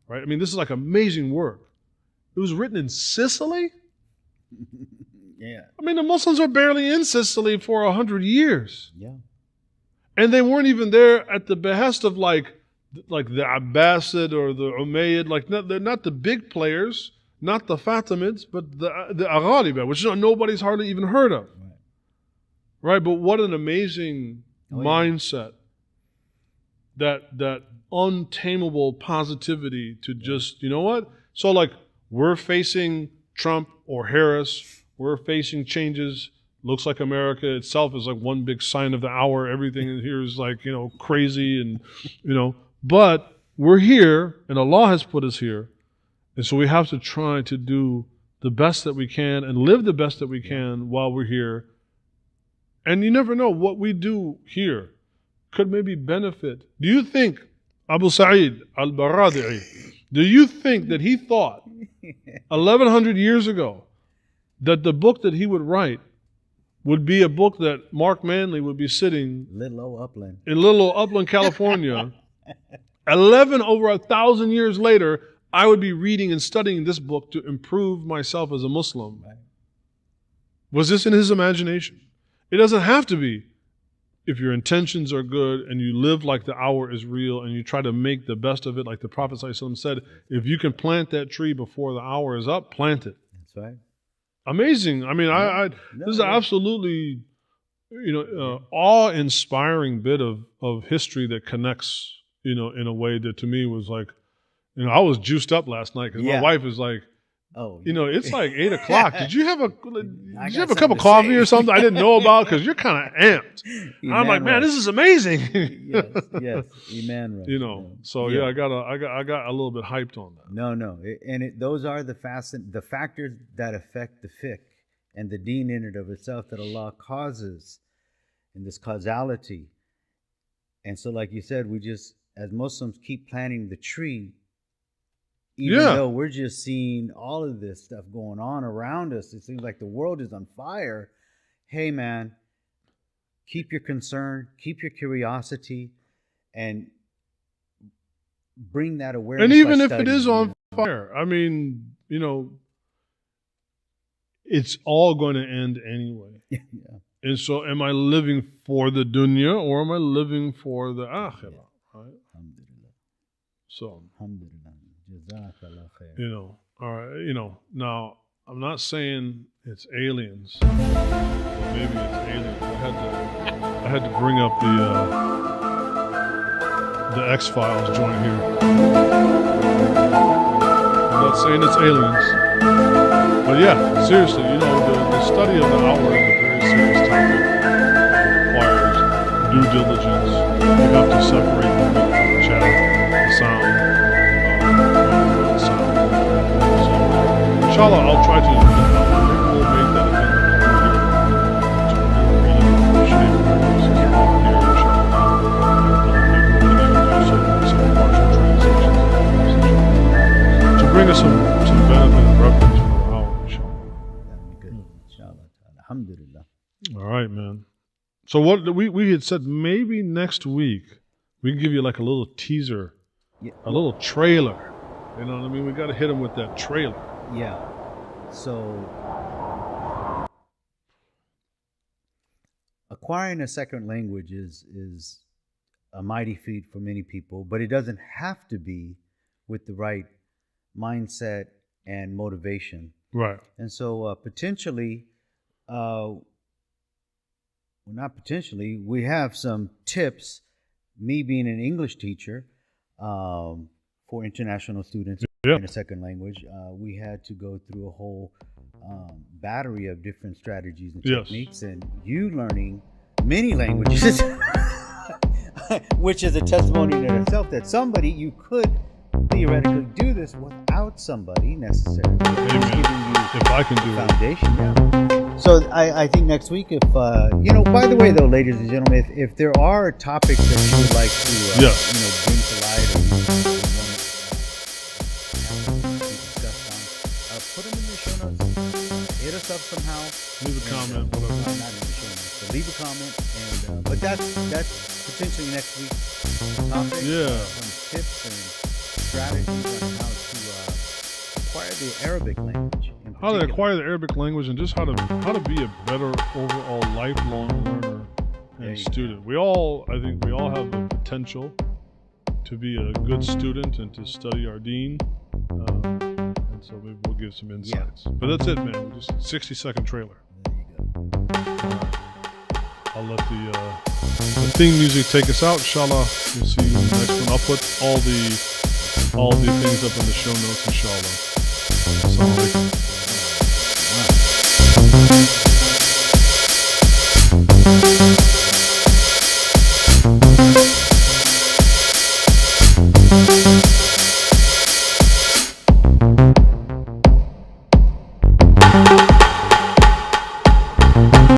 right? I mean, this is like amazing work. It was written in Sicily? Yeah. I mean, the Muslims were barely in Sicily for 100 years. Yeah. And they weren't even there at the behest of like the Abbasid or the Umayyad, they're not the big players, not the Fatimids, but the Aghaliba, which nobody's hardly even heard of. Right? But what an amazing mindset. That untamable positivity to just, you know what? So like, we're facing Trump or Harris, we're facing changes. Looks like America itself is like one big sign of the hour. Everything in here is like, crazy and, but we're here and Allah has put us here. And so we have to try to do the best that we can and live the best that we can while we're here. And you never know what we do here could maybe benefit. Do you think Abu Sa'id al-Baradi'i, do you think that he thought 1,100 years ago that the book that he would write would be a book that Marc Manley would be sitting in Little old Upland, California, over 1,000 years later, I would be reading and studying this book to improve myself as a Muslim? Right. Was this in his imagination? It doesn't have to be. If your intentions are good and you live like the hour is real and you try to make the best of it, like the Prophet ﷺ said, if you can plant that tree before the hour is up, plant it. That's right. Amazing. I mean, this is an absolutely, awe-inspiring bit of history that connects, in a way that to me was like, I was juiced up last night because my wife is like, it's like 8 o'clock. Did you have a cup of coffee or something I didn't know about? Because you're kind of amped. I'm like, man, this is amazing. yes, Iman. So I got a little bit hyped on that. No, those are the factors that affect the fiqh and the deen in and of itself that Allah causes in this causality. And so, like you said, we just, as Muslims, keep planting the tree. Even though we're just seeing all of this stuff going on around us, it seems like the world is on fire. Hey, man, keep your concern, keep your curiosity, and bring that awareness. And even if it is on fire, I mean, it's all going to end anyway. Yeah. And so am I living for the dunya or am I living for the akhirah? Right? Alhamdulillah. So. Alhamdulillah. Jazakallah khair. You know, all right. You know, now I'm not saying it's aliens. Or maybe it's aliens. I had to bring up the X-Files joint here. I'm not saying it's aliens, but yeah, seriously, you know, the study of the hour is a very serious topic. It requires due diligence. You have to separate the chat, the sound, the sound. So, inshallah, I'll try to. Maybe we'll make that event to bring us some benefit and reference for our hour, inshallah. That'd be good. Inshallah. Alhamdulillah. All right, man. So what we had said, maybe next week we can give you like a little teaser, a little trailer. You know what I mean? We got to hit them with that trailer. Yeah. So acquiring a second language is a mighty feat for many people, but it doesn't have to be with the right mindset and motivation. Right. And so potentially, not potentially, we have some tips, me being an English teacher, for international students in a second language. We had to go through a whole battery of different strategies and techniques, and you learning many languages, which is a testimony in itself that somebody, you could theoretically do this without somebody necessarily. If I can do foundation, So I think next week, if you know, by the way, though, ladies and gentlemen, if there are topics that you would like to you know, bring to light or you want to discuss on, put them in the show notes. Hit us up somehow. Leave a comment, whatever. Not in the show notes, so leave a comment, and but that's potentially next week's topic. Some tips and strategies on how to acquire the Arabic language. How to acquire the Arabic language and just how to be a better overall lifelong learner and student. I think we all have the potential to be a good student and to study our deen. And so maybe we'll give some insights. But that's it, man. We're just 60-second trailer. There you go. I'll let the theme music take us out. Inshallah, we'll see you in the next one. I'll put all the things up in the show notes, inshallah. Assalamu alaikum.